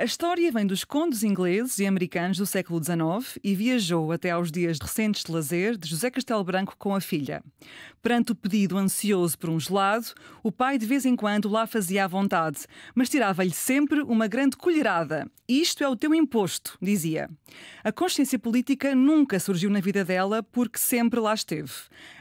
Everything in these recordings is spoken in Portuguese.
A história vem dos condes ingleses e americanos do século XIX e viajou até aos dias recentes de lazer de José Castelo Branco com a filha. Perante o pedido ansioso por um gelado, o pai de vez em quando lá fazia à vontade, mas tirava-lhe sempre uma grande colherada. Isto é o teu imposto, dizia. A consciência política nunca surgiu na vida dela porque sempre lá esteve.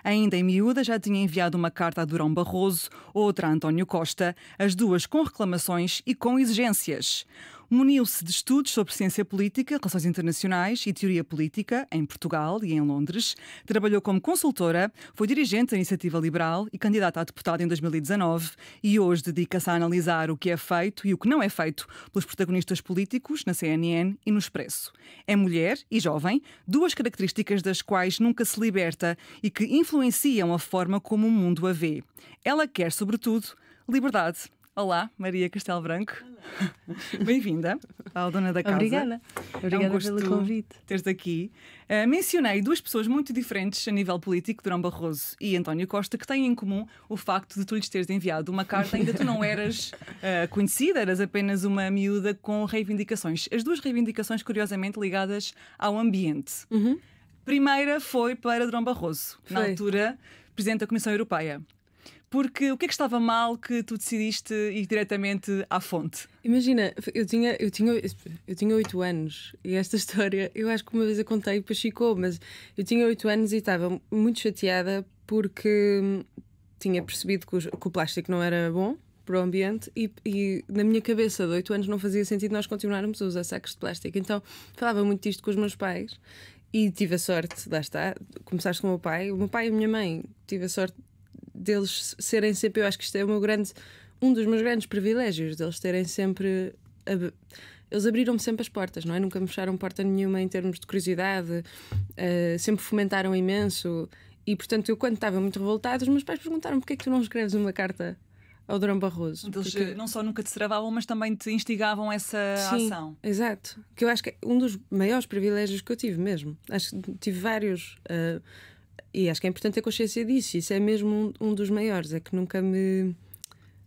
Ainda em miúda já tinha enviado uma carta a Durão Barroso, outra a António Costa, as duas com reclamações e com exigências. Muniu-se de estudos sobre ciência política, relações internacionais e teoria política em Portugal e em Londres. Trabalhou como consultora, foi dirigente da Iniciativa Liberal e candidata a deputada em 2019 e hoje dedica-se a analisar o que é feito e o que não é feito pelos protagonistas políticos na CNN e no Expresso. É mulher e jovem, duas características das quais nunca se liberta e que influenciam a forma como o mundo a vê. Ela quer, sobretudo, liberdade. Olá, Maria Castelo Branco. Bem-vinda ao Dona da Casa. Obrigada. Obrigada pelo convite. Teres aqui. Mencionei duas pessoas muito diferentes a nível político, Durão Barroso e António Costa, que têm em comum o facto de tu lhes teres enviado uma carta. Ainda tu não eras conhecida, eras apenas uma miúda com reivindicações. As duas reivindicações, curiosamente, ligadas ao ambiente. Primeira foi para Durão Barroso, na altura Presidente da Comissão Europeia. Porque o que é que estava mal que tu decidiste ir diretamente à fonte? Imagina, eu tinha 8 anos e esta história, eu acho que uma vez a contei e depois ficou, mas eu tinha 8 anos e estava muito chateada porque tinha percebido que o plástico não era bom para o ambiente e na minha cabeça de 8 anos não fazia sentido nós continuarmos a usar sacos de plástico. Então falava muito disto com os meus pais e tive a sorte, lá está, começaste com o meu pai e a minha mãe, tive a sorte deles serem sempre, eu acho que isto é um dos meus grandes privilégios, deles terem sempre eles abriram-me sempre as portas, não é? Nunca me fecharam porta nenhuma em termos de curiosidade, sempre fomentaram imenso e portanto eu quando estava muito revoltada os meus pais perguntaram porque é que tu não escreves uma carta ao Durão Barroso? Eles não só nunca te travavam, mas também te instigavam essa ação. Exato, que eu acho que é um dos maiores privilégios que eu tive mesmo, acho que tive vários e acho que é importante ter consciência disso. Isso é mesmo um dos maiores. É que nunca me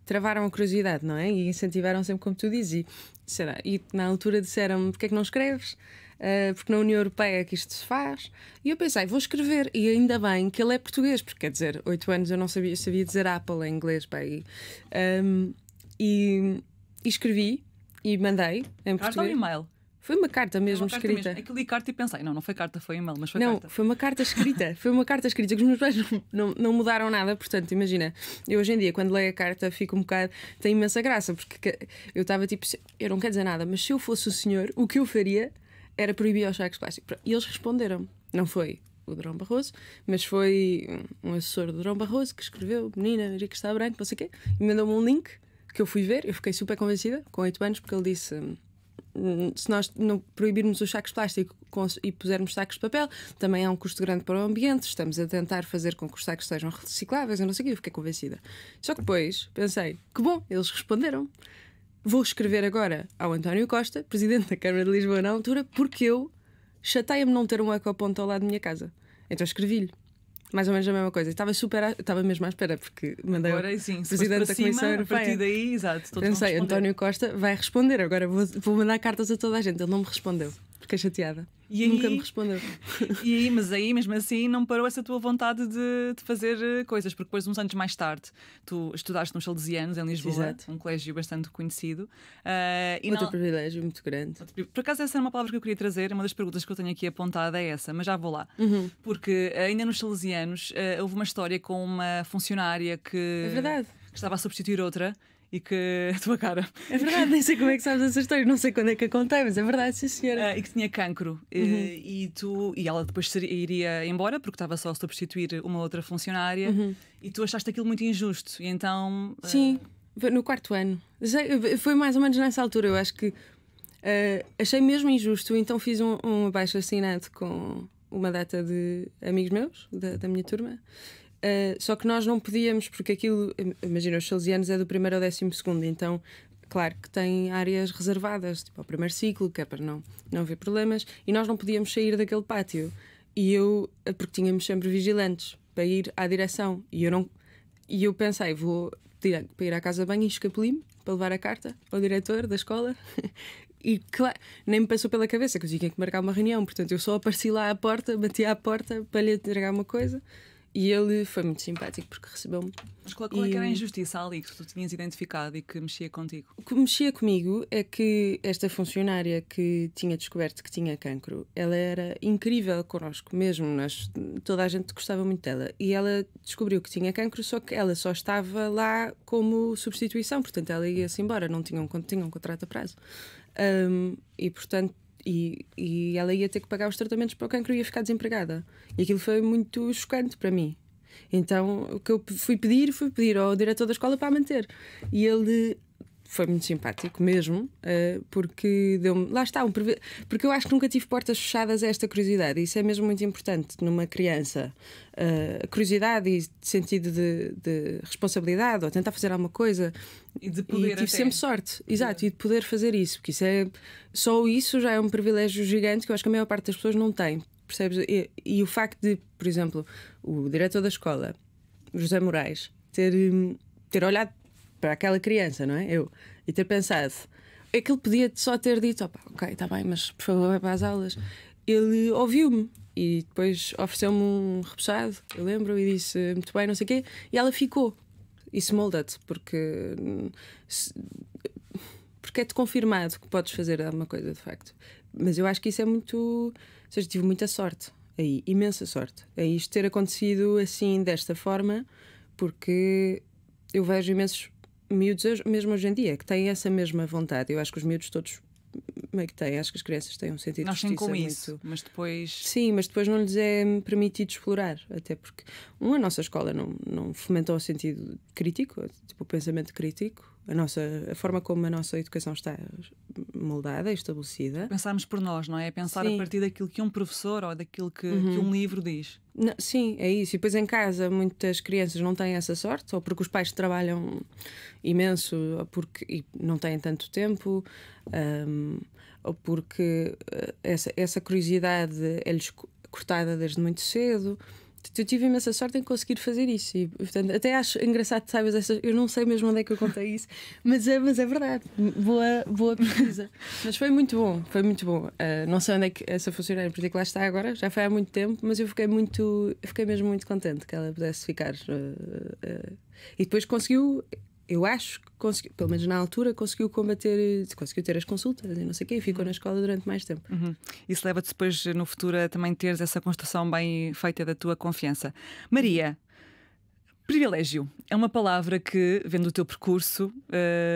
travaram a curiosidade, não é? E incentivaram sempre, como tu dizes. E na altura disseram-me porque é que não escreves? Porque na União Europeia é que isto se faz. E eu pensei, vou escrever. E ainda bem que ele é português, porque quer dizer, 8 anos eu não sabia dizer Apple em inglês. E escrevi e mandei em português. Carta ou e-mail? Foi uma carta mesmo escrita. É que eu li carta e pensei, não foi carta, foi e-mail, mas foi carta. Não, foi uma carta escrita. Foi uma carta escrita que os meus pais não mudaram nada. Portanto, imagina, eu hoje em dia, quando leio a carta, fico um bocado. Tem imensa graça, porque eu estava tipo, eu não quero dizer nada, mas se eu fosse o senhor, o que eu faria era proibir os sacos plásticos. E eles responderam. Não foi o Durão Barroso, mas foi um assessor do Durão Barroso que escreveu, menina, Maria Castelo Branco, não sei o quê, e mandou-me um link que eu fui ver. Eu fiquei super convencida, com 8 anos, porque ele disse. Se nós não proibirmos os sacos de plástico e pusermos sacos de papel, também há um custo grande para o ambiente. Estamos a tentar fazer com que os sacos sejam recicláveis. Eu não sei o que, eu fiquei convencida. Só que depois pensei, que bom, eles responderam. Vou escrever agora ao António Costa, Presidente da Câmara de Lisboa na altura, porque eu chateia-me não ter um ecoponto ao lado da minha casa. Então escrevi-lhe. Mais ou menos a mesma coisa. Estava mesmo à espera, porque mandei agora, o sim, Presidente da Comissão Europeia. A partir daí, exato. Pensei, António Costa vai responder. Agora vou mandar cartas a toda a gente. Ele não me respondeu. Fiquei chateada. Nunca me respondeu. Mas aí, mesmo assim, não parou essa tua vontade de fazer coisas, porque depois, uns anos mais tarde, tu estudaste nos Salesianos, em Lisboa, Exato. Um colégio bastante conhecido. Outro privilégio muito grande. Por acaso, essa era uma palavra que eu queria trazer, uma das perguntas que eu tenho aqui apontada é essa, mas já vou lá. Porque ainda nos Salesianos houve uma história com uma funcionária que estava a substituir outra. E que a tua cara. É verdade, nem sei como é que sabes essa história, não sei quando é que a contei, mas é verdade, sim senhora. E que tinha cancro. E ela depois iria embora porque estava só a substituir uma outra funcionária e tu achaste aquilo muito injusto. E então. Sim, no 4º ano. Foi mais ou menos nessa altura, eu acho que achei mesmo injusto, então fiz um abaixo-assinado com uma data de amigos meus, da minha turma. Só que nós não podíamos, porque aquilo, imagina, os Salesianos é do 1º ao 12º, então claro que tem áreas reservadas, tipo ao 1º ciclo, que é para não haver problemas, e nós não podíamos sair daquele pátio. Porque tínhamos sempre vigilantes para ir à direção, e eu pensei, vou para ir à casa de banho e escapuli-me para levar a carta ao diretor da escola nem me passou pela cabeça que eu tinha que marcar uma reunião. Portanto, eu só apareci lá à porta, bati à porta para lhe entregar uma coisa. E ele foi muito simpático porque recebeu-me. Mas qual é que era a injustiça ali que tu tinhas identificado e que mexia contigo? O que mexia comigo é que esta funcionária que tinha descoberto que tinha cancro, ela era incrível connosco mesmo, toda a gente gostava muito dela. E ela descobriu que tinha cancro, só que ela só estava lá como substituição, portanto ela ia-se embora, não tinha um contrato a prazo. E portanto e ela ia ter que pagar os tratamentos para o cancro e ia ficar desempregada. E aquilo foi muito chocante para mim. Então o que eu fui pedir ao diretor da escola para a manter. E ele foi muito simpático mesmo, porque deu-me. Lá está, porque eu acho que nunca tive portas fechadas a esta curiosidade. Isso é mesmo muito importante numa criança. A curiosidade e sentido de responsabilidade, ou tentar fazer alguma coisa. E de poder. E tive sempre sorte, exato, e de poder fazer isso, porque só isso já é um privilégio gigante que eu acho que a maior parte das pessoas não tem, percebes? E o facto de, por exemplo, o diretor da escola, José Moraes, ter olhado para aquela criança, não é? E ter pensado, é que ele podia só ter dito, ok, está bem, mas por favor vai para as aulas. Ele ouviu-me e depois ofereceu-me um repousado, eu lembro, e disse muito bem, não sei o quê, e ela ficou. Isso molda-te, porque é-te confirmado que podes fazer alguma coisa, de facto. Mas eu acho que isso é muito. Ou seja, tive muita sorte aí, imensa sorte. É isto ter acontecido assim, desta forma, porque eu vejo imensos miúdos, mesmo hoje em dia, que têm essa mesma vontade. Eu acho que os miúdos todos meio que têm, acho que as crianças têm um sentido de justiça com muito... isso, mas depois... Sim, mas depois não lhes é permitido explorar, até porque a nossa escola não fomenta o sentido crítico, tipo o pensamento crítico, a forma como a nossa educação está moldada e estabelecida. Pensarmos por nós, não é? Pensar Sim. A partir daquilo que um professor ou daquilo que um livro diz. Não, sim, é isso. E depois em casa muitas crianças não têm essa sorte, ou porque os pais trabalham imenso, ou porque não têm tanto tempo, ou porque essa curiosidade é-lhes cortada desde muito cedo. Eu tive imensa sorte em conseguir fazer isso e, portanto, até acho engraçado que saibas essa. Eu não sei mesmo onde é que eu contei isso, mas é verdade. Boa pesquisa. Mas foi muito bom, foi muito bom. Não sei onde é que essa funcionária em particular está agora, já foi há muito tempo, mas eu fiquei mesmo muito contente que ela pudesse ficar. E depois conseguiu. Eu acho que conseguiu, pelo menos na altura, conseguiu ter as consultas e não sei o quê, e ficou na escola durante mais tempo. Isso leva-te depois no futuro a também teres essa construção bem feita da tua confiança. Maria, privilégio é uma palavra que, vendo o teu percurso,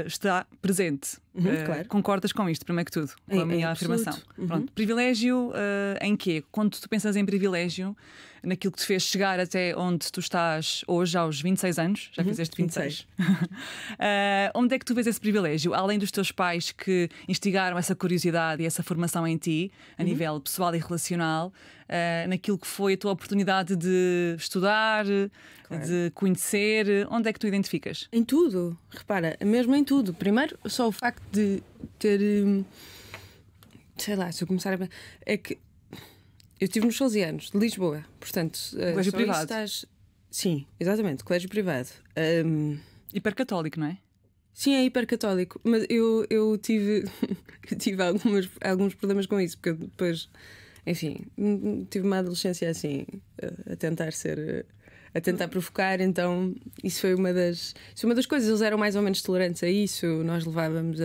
está presente. Claro. Concordas com isto, primeiro que tudo, com a minha afirmação? Pronto. Privilégio em quê? Quando tu pensas em privilégio, naquilo que te fez chegar até onde tu estás hoje, aos 26 anos, já fizeste 26. Onde é que tu vês esse privilégio? Além dos teus pais que instigaram essa curiosidade e essa formação em ti, a nível pessoal e relacional, naquilo que foi a tua oportunidade de estudar, claro, de conhecer, onde é que tu identificas? Em tudo, repara, mesmo em tudo. Primeiro, só o facto de ter, sei lá, se eu começar a... É que eu estive nos Salesianos de Lisboa, portanto... Colégio privado. Sim, exatamente, colégio privado. Hipercatólico, não é? Sim, é hipercatólico, mas eu tive alguns problemas com isso, porque depois, enfim, tive uma adolescência assim, a tentar provocar, então isso foi uma das coisas. Eles eram mais ou menos tolerantes a isso. Nós levávamos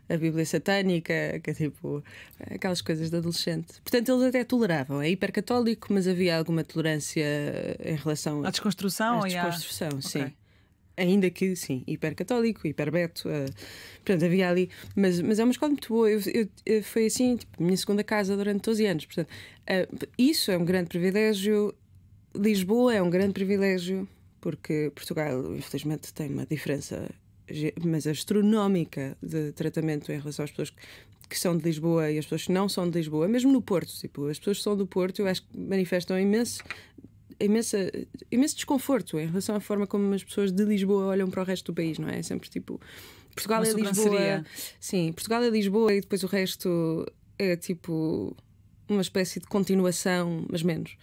a Bíblia satânica, que é tipo aquelas coisas de adolescente. Portanto, eles até toleravam. É hipercatólico, mas havia alguma tolerância em relação à desconstrução. À desconstrução, sim. Okay. Ainda que, sim, hipercatólico, hiperbeto. Portanto, havia ali. Mas é uma escola muito boa. Eu foi assim, tipo, minha segunda casa durante 12 anos. Portanto, isso é um grande privilégio. Lisboa é um grande privilégio, porque Portugal, infelizmente, tem uma diferença, mas astronómica, de tratamento em relação às pessoas que são de Lisboa e as pessoas que não são de Lisboa. Mesmo no Porto, tipo, as pessoas que são do Porto, eu acho que manifestam imenso desconforto em relação à forma como as pessoas de Lisboa olham para o resto do país, não é? É sempre tipo, Portugal é Lisboa. Sim, Portugal é Lisboa e depois o resto é tipo uma espécie de continuação, mas menos.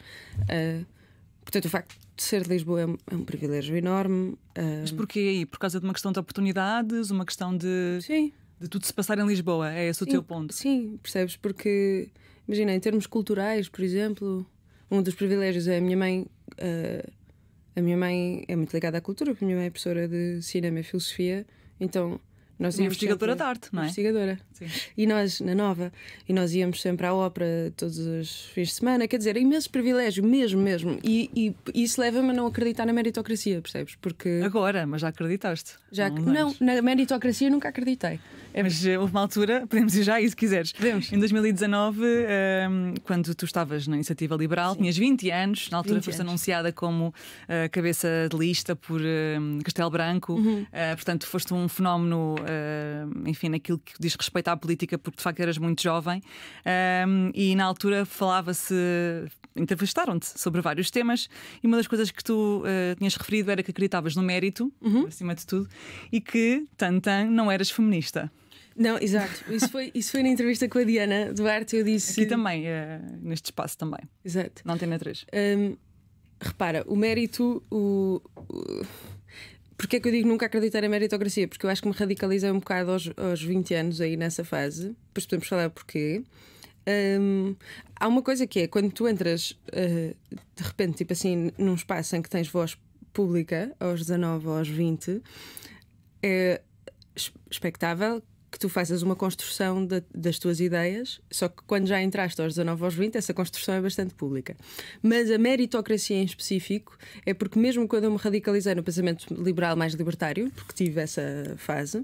Portanto, o facto de ser de Lisboa é um privilégio enorme. Mas porquê aí? Por causa de uma questão de oportunidades? Uma questão de... Sim, De tudo se passar em Lisboa, é esse o teu ponto. Sim, percebes? Porque, imagina, em termos culturais, por exemplo, um dos privilégios é a minha mãe. A minha mãe é muito ligada à cultura, porque a minha mãe é professora de cinema e filosofia, então nós íamos investigadora sempre... de arte, não é? Investigadora. Sim. E nós, na Nova, e nós íamos sempre à ópera todos os fins de semana, quer dizer, imenso privilégio, mesmo. E isso leva-me a não acreditar na meritocracia, percebes? Porque. Agora, mas já acreditaste? Não, na meritocracia nunca acreditei. Mas houve uma altura, podemos ir já aí se quiseres. Podemos. Em 2019, quando tu estavas na Iniciativa Liberal, tinhas 20 anos, na altura foste anunciada como cabeça de lista por Castelo Branco, portanto foste um fenómeno, enfim, naquilo que diz respeito à política, porque de facto eras muito jovem, e na altura falava-se, entrevistaram-te sobre vários temas, e uma das coisas que tu tinhas referido era que acreditavas no mérito, acima de tudo, e que, não eras feminista. Não, exato. Isso foi na entrevista com a Diana Duarte. Eu disse. Aqui também, neste espaço também. Exato. Na Antena 3. Repara, o mérito. Porquê é que eu digo nunca acreditar em meritocracia? Porque eu acho que me radicalizei um bocado aos 20 anos aí nessa fase. Depois podemos falar porquê. Há uma coisa que é quando tu entras de repente, tipo assim, num espaço em que tens voz pública aos 19 ou aos 20, é expectável que tu faças uma construção das tuas ideias, só que quando já entraste aos 19 aos 20, essa construção é bastante pública. Mas a meritocracia em específico é porque, mesmo quando eu me radicalizei no pensamento liberal mais libertário, porque tive essa fase,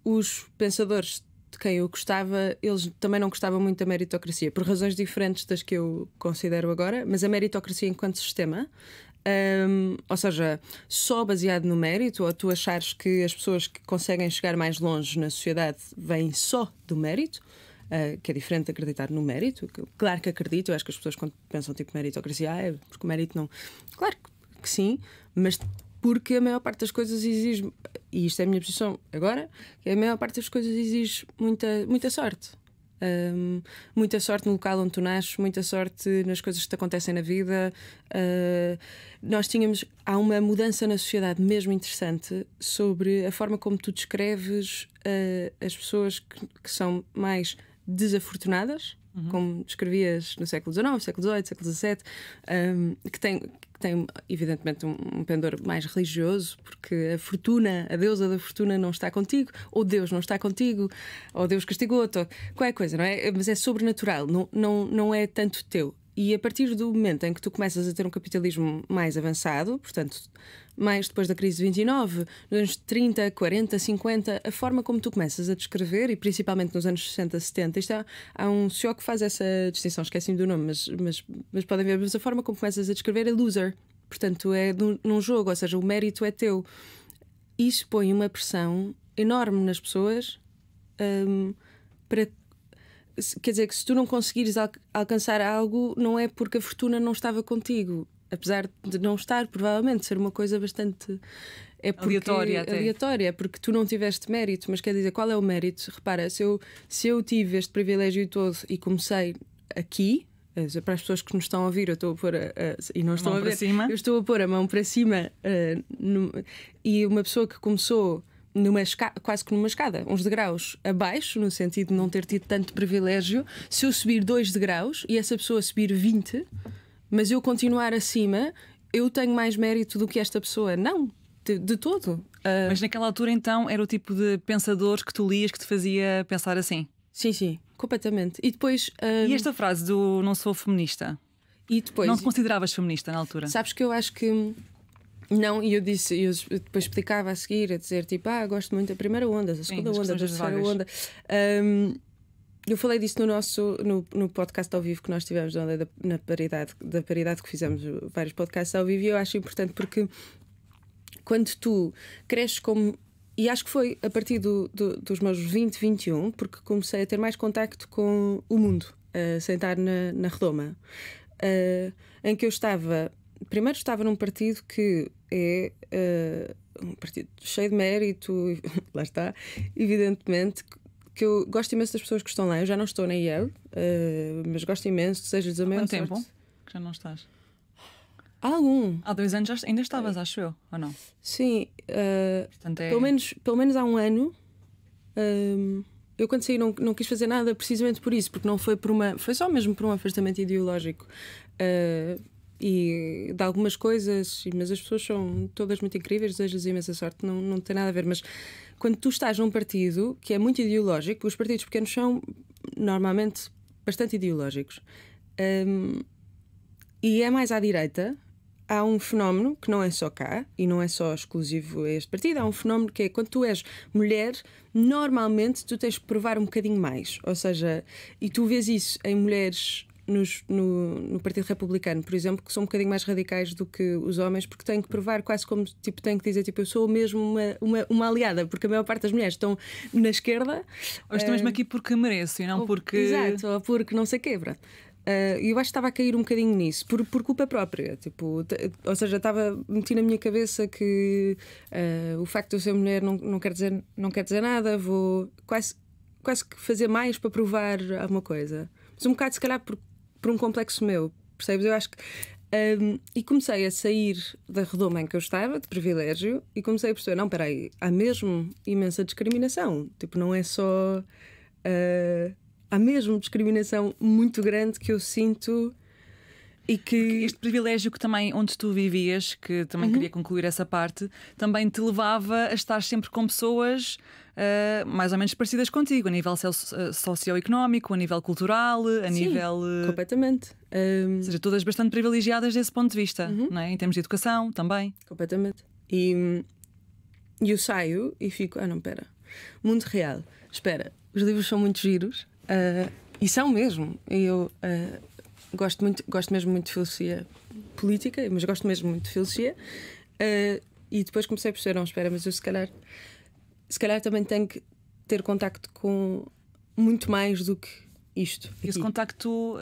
os pensadores de quem eu gostava, eles também não gostavam muito da meritocracia, por razões diferentes das que eu considero agora, mas a meritocracia enquanto sistema. Ou seja, só baseado no mérito, ou tu achares que as pessoas que conseguem chegar mais longe na sociedade vêm só do mérito, que é diferente de acreditar no mérito. Claro que acredito, eu acho que as pessoas quando pensam tipo meritocracia, é porque o mérito não. Claro que sim, mas porque a maior parte das coisas exige, e isto é a minha posição agora, que a maior parte das coisas exige muita sorte. Muita sorte no local onde tu nasces, muita sorte nas coisas que te acontecem na vida. Há uma mudança na sociedade mesmo interessante sobre a forma como tu descreves as pessoas que são mais desafortunadas, como descrevias no século XIX, século XVIII, século XVII, que tem evidentemente um pendor mais religioso, porque a fortuna, a deusa da fortuna não está contigo, ou Deus não está contigo, ou Deus castigou-te, qualquer coisa, não é? Mas é sobrenatural, não é tanto teu. E a partir do momento em que tu começas a ter um capitalismo mais avançado, portanto, mais depois da crise de 29, nos anos 30, 40, 50, a forma como tu começas a descrever, e principalmente nos anos 60, 70, há um CEO que faz essa distinção, esqueci-me do nome, mas podem ver, mas a forma como começas a descrever é loser. Portanto, é num jogo, ou seja, o mérito é teu. Isso põe uma pressão enorme nas pessoas para. Quer dizer que se tu não conseguires alcançar algo, não é porque a fortuna não estava contigo, apesar de não estar, provavelmente ser uma coisa bastante aleatória, porque tu não tiveste mérito. Mas quer dizer, qual é o mérito? Repara, se eu tive este privilégio todo e comecei aqui, para as pessoas que nos estão a ouvir, eu estou a pôr e não estão a ver, eu estou a pôr a mão para cima, e uma pessoa que começou quase que numa escada, uns degraus abaixo, no sentido de não ter tido tanto privilégio, se eu subir 2 degraus e essa pessoa subir 20, mas eu continuar acima, eu tenho mais mérito do que esta pessoa. Não, de todo. Mas naquela altura então era o tipo de pensadores que tu lias que te fazia pensar assim? Sim, completamente. E depois e esta frase do não sou feminista? E depois, não te consideravas feminista na altura? Sabes que eu acho que não, e eu depois explicava a seguir, a dizer tipo, gosto muito da primeira onda, da segunda onda, da terceira onda. Eu falei disso no podcast ao vivo que nós tivemos da paridade, que fizemos vários podcasts ao vivo, e eu acho importante porque quando tu cresces como. E acho que foi a partir dos meus 20, 21, porque comecei a ter mais contacto com o mundo, a sentar na redoma, em que eu estava. Primeiro estava num partido que é um partido cheio de mérito, lá está, evidentemente, que eu gosto imenso das pessoas que estão lá. Eu já não estou na Yale, mas gosto imenso, desejo-lhes a maior sorte. Quanto tempo que já não estás? Há 2 anos ainda estavas, acho eu, ou não? Sim, pelo menos há um ano Eu quando saí não quis fazer nada precisamente por isso, porque não foi foi só mesmo por um afastamento ideológico. E de algumas coisas, mas as pessoas são todas muito incríveis, desejo-lhes imensa sorte, não tem nada a ver. Mas quando tu estás num partido que é muito ideológico, os partidos pequenos são normalmente bastante ideológicos, e é mais à direita. Há um fenómeno que não é só cá e não é só exclusivo a este partido. Há um fenómeno que é quando tu és mulher, normalmente tu tens que provar um bocadinho mais. Ou seja, e tu vês isso em mulheres no Partido Republicano, por exemplo, que são um bocadinho mais radicais do que os homens, porque têm que provar quase como tipo, têm que dizer tipo, eu sou mesmo uma aliada, porque a maior parte das mulheres estão na esquerda. Ou estou mesmo aqui porque mereço e não porque. Exato, ou porque não sei o quê, pronto. Eu acho que estava a cair um bocadinho nisso, por culpa própria. Tipo, ou seja, meti na minha cabeça que o facto de eu ser mulher não quer dizer nada, vou quase que fazer mais para provar alguma coisa. Mas um bocado, se calhar, por um complexo meu, percebes? Eu acho que. E comecei a sair da redoma em que eu estava, de privilégio, e comecei a perceber: não, espera aí, há mesmo imensa discriminação. Tipo, não é só. Há mesmo discriminação muito grande que eu sinto e que... Este privilégio que também, onde tu vivias, que também queria concluir essa parte, também te levava a estar sempre com pessoas mais ou menos parecidas contigo, a nível socioeconómico, a nível cultural, a nível... completamente. Ou seja, todas bastante privilegiadas desse ponto de vista, não é? Em termos de educação também. Completamente. E eu saio e fico, não, espera, mundo real, espera, os livros são muito giros. E são mesmo. Eu gosto mesmo muito de filosofia política, mas gosto mesmo muito de filosofia. E depois comecei a perceber: não, espera, mas eu se calhar também tenho que ter contacto com muito mais do que isto. Esse contacto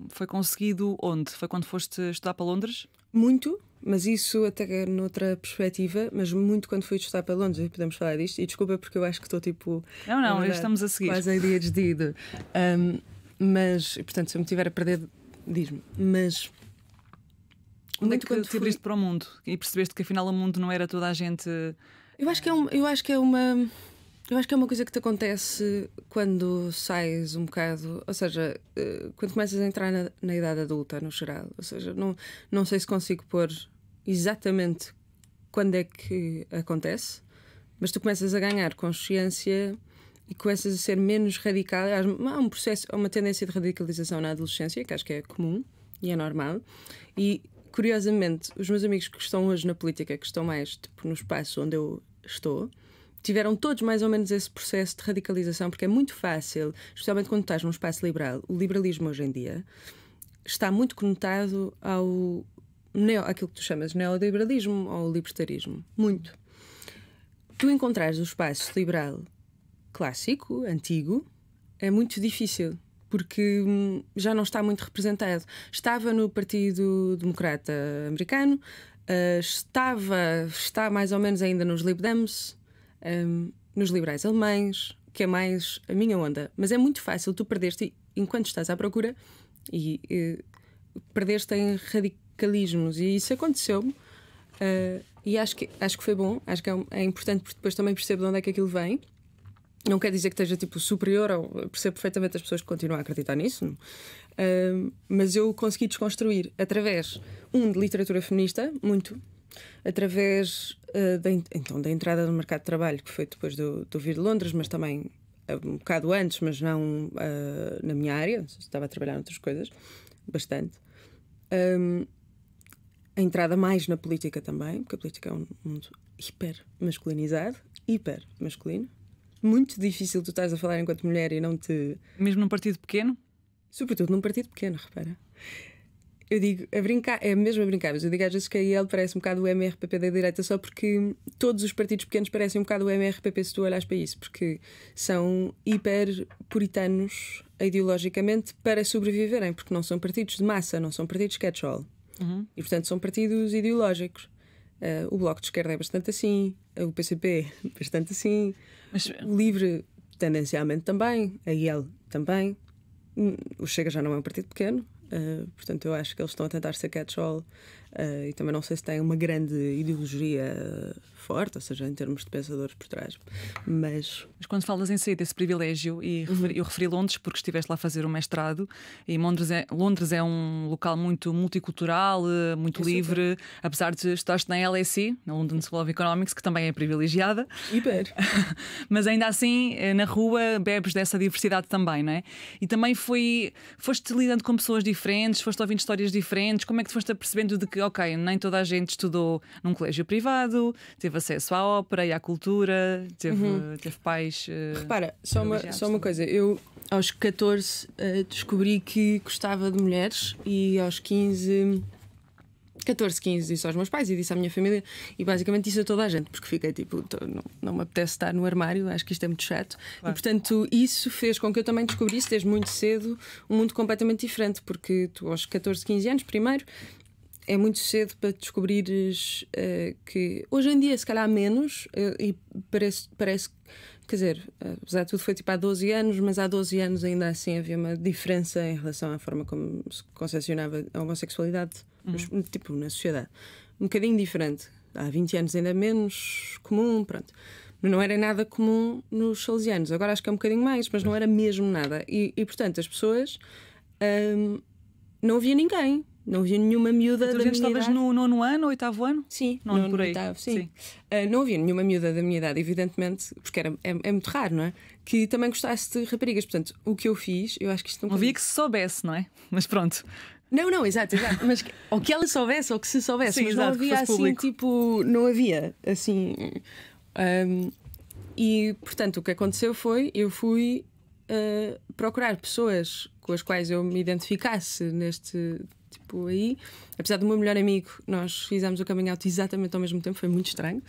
foi conseguido onde? Foi quando foste estudar para Londres? Muito, mas isso até noutra perspectiva, mas muito quando fui estudar para Londres, e podemos falar disto. E desculpa, porque eu acho que estou tipo. Não, estamos a seguir. Quase a dias de ida. Mas, portanto, se eu me tiver a perder, diz-me. Mas. Onde é que te abriste para o mundo e percebeste que afinal o mundo não era toda a gente. Eu acho que é uma coisa que te acontece quando sais um bocado, ou seja, quando começas a entrar na idade adulta, no geral. Ou seja, não sei se consigo pôr exatamente quando é que acontece, mas tu começas a ganhar consciência e começas a ser menos radical. Há um processo, há uma tendência de radicalização na adolescência, que acho que é comum e é normal. E, curiosamente, os meus amigos que estão hoje na política, que estão mais tipo, no espaço onde eu estou, tiveram todos mais ou menos esse processo de radicalização, porque é muito fácil, especialmente quando estás num espaço liberal. O liberalismo hoje em dia está muito conectado àquilo que tu chamas de neoliberalismo ou libertarismo. Muito. Tu encontrares o espaço liberal clássico, antigo, é muito difícil, porque já não está muito representado. Estava no Partido Democrata americano, está mais ou menos ainda nos Lib Dems, nos liberais alemães, que é mais a minha onda. Mas é muito fácil tu perder-te enquanto estás à procura e perdeste em radicalismos. E isso aconteceu-me. E acho que foi bom. Acho que é importante, porque depois também percebo de onde é que aquilo vem. Não quer dizer que esteja tipo superior, ou percebo perfeitamente as pessoas que continuam a acreditar nisso. Mas eu consegui desconstruir através de literatura feminista, muito. Através da entrada no mercado de trabalho, que foi depois de eu vir de Londres, mas também um bocado antes, mas não na minha área. Estava a trabalhar em outras coisas, bastante. A entrada mais na política também, porque a política é um mundo hiper masculinizado, hiper masculino. Muito difícil tu estás a falar enquanto mulher e não te... Mesmo num partido pequeno? Sobretudo num partido pequeno, repara. Eu digo, a brincar, é mesmo a brincar, mas eu digo às vezes que a IEL parece um bocado o MRPP da direita, só porque todos os partidos pequenos parecem um bocado o MRPP se tu olhas para isso, porque são hiper puritanos ideologicamente para sobreviverem, porque não são partidos de massa, não são partidos catch-all. E portanto são partidos ideológicos. O Bloco de Esquerda é bastante assim, o PCP bastante assim, o Livre tendencialmente também, a IEL também. O Chega já não é um partido pequeno. Portanto, eu acho que eles estão a tentar ser catch-all E também não sei se tem uma grande ideologia forte, ou seja, em termos de pensadores por trás. Mas quando falas em sair desse privilégio, e eu referi Londres porque estiveste lá a fazer um mestrado, e Londres é um local muito multicultural, muito livre, apesar de estudaste na LSE, na London School of Economics, que também é privilegiada. Hiper. Mas ainda assim, na rua, bebes dessa diversidade também, não é? E também foste lidando com pessoas diferentes, foste ouvindo histórias diferentes. Como é que te foste apercebendo de que, ok, nem toda a gente estudou num colégio privado, teve acesso à ópera e à cultura, teve pais. Repara, só uma coisa. Eu, aos 14, descobri que gostava de mulheres, e aos 14, 15 disse aos meus pais e disse à minha família, e basicamente disse a toda a gente, porque fiquei tipo, não me apetece estar no armário, acho que isto é muito chato. Claro. E portanto isso fez com que eu também descobrisse desde muito cedo um mundo completamente diferente, porque tu aos 14, 15 anos, primeiro, é muito cedo para descobrires que hoje em dia se calhar menos, e parece, quer dizer, apesar de tudo foi tipo há 12 anos, mas há 12 anos ainda assim havia uma diferença em relação à forma como se concepcionava a homossexualidade tipo, na sociedade. Um bocadinho diferente. Há 20 anos ainda menos comum, pronto. Não era nada comum nos salesianos. Agora acho que é um bocadinho mais, mas não era mesmo nada. E portanto as pessoas não havia ninguém. Não havia nenhuma miúda da minha idade. Estavas no 9º ano, 8º ano? Sim, nono por aí. 8º, sim. Não havia nenhuma miúda da minha idade, evidentemente, porque é muito raro, não é? Que também gostasse de raparigas. Portanto, o que eu fiz, eu acho que isto não havia que se soubesse, não é? Mas pronto. Não, exato. Mas ou que ela soubesse ou que se soubesse, sim, mas exato, não havia assim, público. Tipo, não havia assim. E portanto, o que aconteceu foi, eu fui procurar pessoas com as quais eu me identificasse neste. Tipo, aí, apesar do meu melhor amigo, nós fizemos o coming out exatamente ao mesmo tempo, foi muito estranho.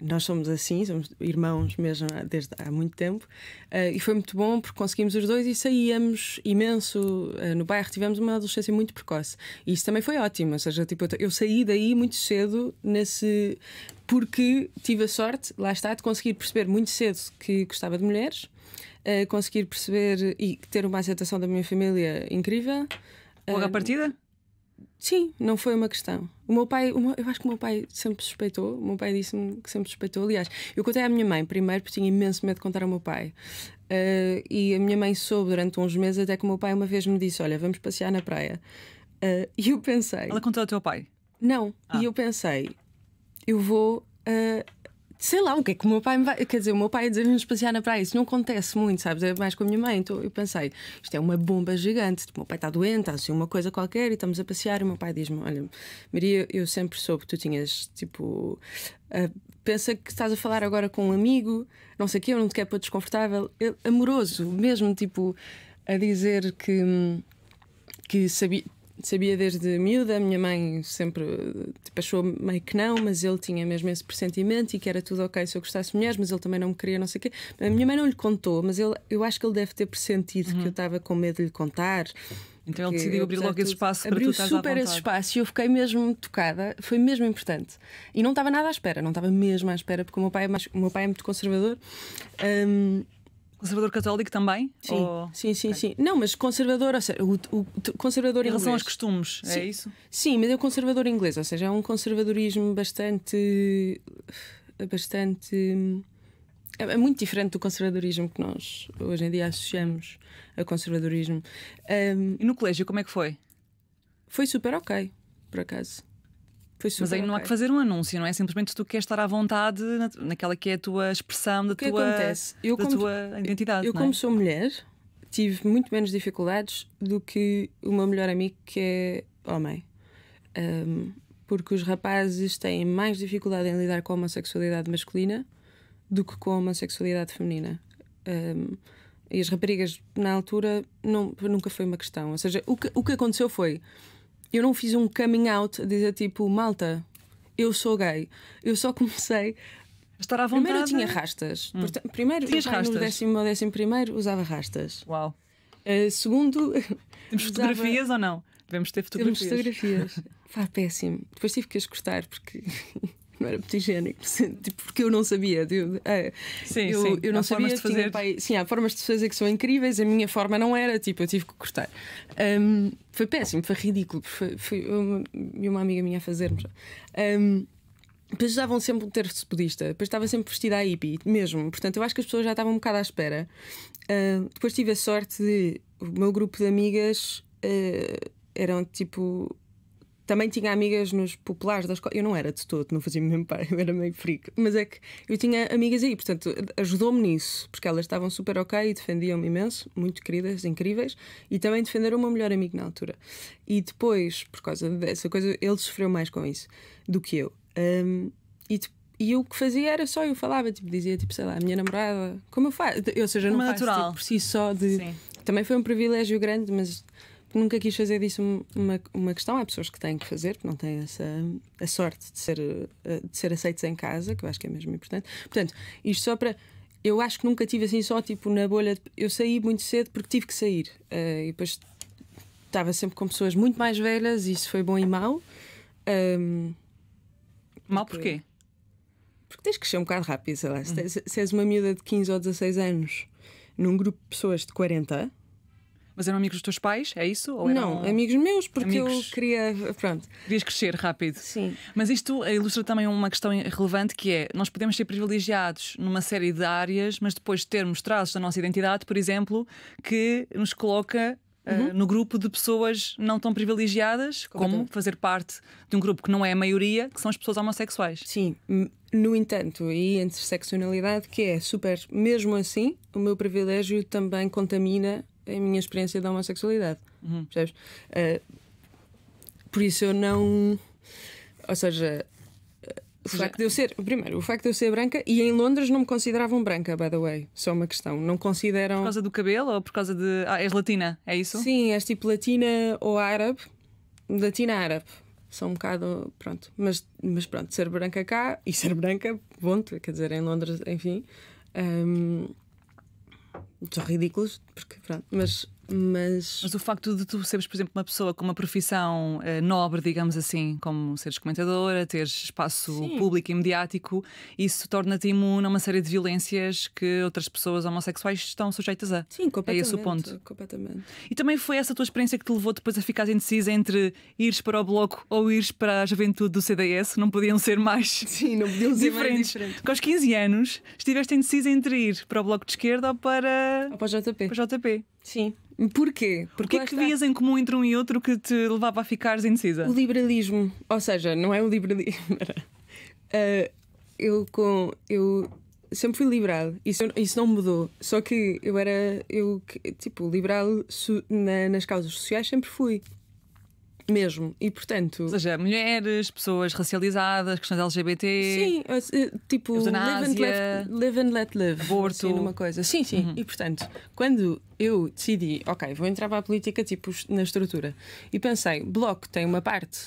Nós somos assim, somos irmãos mesmo desde há muito tempo, e foi muito bom porque conseguimos os dois e saíamos imenso no bairro. Tivemos uma adolescência muito precoce e isso também foi ótimo. Ou seja, tipo, eu saí daí muito cedo porque tive a sorte, lá está, de conseguir perceber muito cedo que gostava de mulheres. Conseguir perceber e ter uma aceitação da minha família incrível. Logo à partida? Sim, não foi uma questão. Eu acho que o meu pai sempre suspeitou. O meu pai disse-me que sempre suspeitou. Aliás, eu contei à minha mãe primeiro porque tinha imenso medo de contar ao meu pai. E a minha mãe soube durante uns meses, até que o meu pai uma vez me disse: olha, vamos passear na praia. E eu pensei... Ela contou ao teu pai? Não, e eu pensei: eu vou... sei lá, o que é que o meu pai me vai... Quer dizer, o meu pai ia dizer-nos passear na praia. Isso não acontece muito, sabes? É mais com a minha mãe. Então eu pensei, isto é uma bomba gigante. Tipo, o meu pai está doente, está assim uma coisa qualquer e estamos a passear. E o meu pai diz-me: olha, Maria, eu sempre soube que tu tinhas, tipo... pensa que estás a falar agora com um amigo, não sei o quê, eu não te quero pôr desconfortável. Amoroso, mesmo, tipo, a dizer que sabia desde miúda. A minha mãe sempre tipo, achou meio que não, mas ele tinha mesmo esse pressentimento e que era tudo ok se eu gostasse de mulheres, mas ele também não me queria, não sei o quê. A minha mãe não lhe contou, mas eu acho que ele deve ter pressentido que eu estava com medo de lhe contar. Então ele decidiu abrir logo esse espaço para tu estás à vontade. Abriu super esse espaço e eu fiquei mesmo tocada. Foi mesmo importante. E não estava nada à espera, não estava mesmo à espera, porque o meu pai é muito conservador. Conservador católico também? Sim, ou... sim. Não, mas conservador, ou seja, o conservador em relação inglês. Aos costumes, sim. É isso? Sim, mas é o conservador inglês, ou seja, é um conservadorismo bastante. É muito diferente do conservadorismo que nós hoje em dia associamos a conservadorismo. E no colégio, como é que foi? Foi super ok, por acaso. Mas aí não há que fazer um anúncio, não é? Simplesmente tu queres estar à vontade naquela que é a tua expressão da tua identidade. Eu, como sou mulher, tive muito menos dificuldades do que o meu melhor amigo que é homem. Porque os rapazes têm mais dificuldade em lidar com a homossexualidade masculina do que com a homossexualidade feminina. E as raparigas, na altura, nunca foi uma questão. Ou seja, o que aconteceu foi... Eu não fiz um coming out a dizer tipo, malta, eu sou gay. Eu só comecei... Estar à vontade. Primeiro eu tinha rastas. Primeiro, no 11º usava rastas. Uau. Segundo... Temos fotografias ou não? Devemos ter fotografias. Temos fotografias. Péssimo. Depois tive que as cortar porque... não era muito higiênico, tipo, porque eu não sabia. Eu não sabia de fazer. Sim, há formas de fazer que são incríveis, a minha forma não era, tipo, eu tive que cortar. Foi péssimo, foi ridículo. Foi uma amiga minha a fazer-me. Depois usavam sempre um terço budista, depois estava sempre vestida a hippie, mesmo. Portanto, eu acho que as pessoas já estavam um bocado à espera. Depois tive a sorte de. O meu grupo de amigas eram tipo. Também tinha amigas nos populares da escola. Eu não era de todo, não fazia mesmo pai, eu era meio freak. Mas é que eu tinha amigas aí, portanto, ajudou-me nisso, porque elas estavam super ok e defendiam-me imenso, muito queridas, incríveis, e também defenderam o meu melhor amigo na altura. E depois, por causa dessa coisa, ele sofreu mais com isso do que eu. E eu o que fazia era só, eu falava, tipo, dizia, tipo, sei lá, a minha namorada, como eu faço, ou seja, não faço natural. tipo, por si só de. Sim. Também foi um privilégio grande, mas nunca quis fazer disso uma questão. Há pessoas que têm que fazer, porque não têm a sorte de ser aceitos em casa, que eu acho que é mesmo importante. Portanto, isto só para. Eu acho que nunca tive assim só tipo na bolha. Eu saí muito cedo porque tive que sair. E depois estava sempre com pessoas muito mais velhas, e isso foi bom e mau. Mal porquê? Porque tens que crescer um bocado rápido, sei lá. Se és uma miúda de 15 ou 16 anos num grupo de pessoas de 40. Mas eram amigos dos teus pais? É isso? Ou não, amigos meus, porque amigos... eu queria. Pronto. Querias crescer rápido. Sim. Mas isto ilustra também uma questão relevante, que é: nós podemos ser privilegiados numa série de áreas, mas depois termos traços da nossa identidade, por exemplo, que nos coloca no grupo de pessoas não tão privilegiadas, como fazer parte de um grupo que não é a maioria, que são as pessoas homossexuais. Sim. No entanto, e a interseccionalidade, que é super. Mesmo assim, o meu privilégio também contamina a minha experiência da homossexualidade. Percebes? Por isso eu não. Ou seja, o facto de eu ser. Primeiro, o facto de eu ser branca, e em Londres não me consideravam branca, by the way. Só uma questão. Não consideram. Por causa do cabelo ou por causa de. És latina, é isso? Sim, és tipo latina ou árabe. Latina árabe. São um bocado. Pronto. Mas pronto, ser branca cá e ser branca, ponto. Quer dizer, em Londres, enfim. São ridículos, porque pronto, mas o facto de tu seres, por exemplo, uma pessoa com uma profissão nobre, digamos assim, como seres comentadora, teres espaço público e mediático, isso torna-te imune a uma série de violências que outras pessoas homossexuais estão sujeitas a. Sim, completamente. É esse o ponto. Completamente. E também foi essa a tua experiência que te levou depois a ficar indecisa entre ires para o Bloco ou ires para a juventude do CDS? Não podiam ser mais Sim, não podiam ser diferentes. Mais diferentes. Porque aos 15 anos estiveste indecisa entre ir para o Bloco de Esquerda ou para o JP. Para o JP. Sim. Porquê? Porque o que é que vias em comum entre um e outro que te levava a ficares indecisa? O liberalismo. Ou seja, não é o liberalismo. Eu sempre fui liberal. Isso não mudou. Só que tipo, liberal nas causas sociais sempre fui. Mesmo. E portanto. Ou seja, mulheres, pessoas racializadas, questões LGBT. Sim, tipo, live and let live. Aborto. Assim, numa coisa. Sim. E portanto, quando eu decidi, ok, vou entrar para a política, tipo, na estrutura, e pensei, Bloco tem uma parte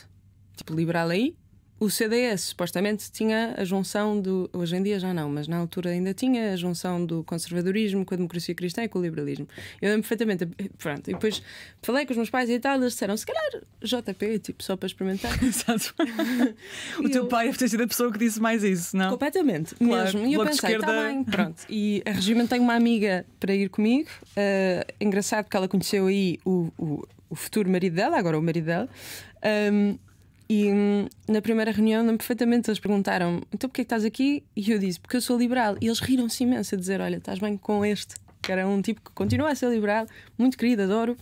tipo liberal aí. O CDS supostamente tinha a junção do. Hoje em dia já não, mas na altura ainda tinha a junção do conservadorismo com a democracia cristã e com o liberalismo. Eu lembro perfeitamente. Pronto, e depois falei com os meus pais e tal, eles disseram: se calhar JP, tipo, só para experimentar. Exato. O teu pai deve ter sido a pessoa que disse mais isso, não? Completamente, claro, mesmo. E eu pensei: está bem, pronto. E a Regina tem uma amiga para ir comigo. Engraçado porque ela conheceu aí o futuro marido dela, agora o marido dela. E na primeira reunião, perfeitamente, eles perguntaram: então porquê que estás aqui? E eu disse: porque eu sou liberal. E eles riram-se imenso a dizer: olha, estás bem com este, que era um tipo que continua a ser liberal, muito querido, adoro.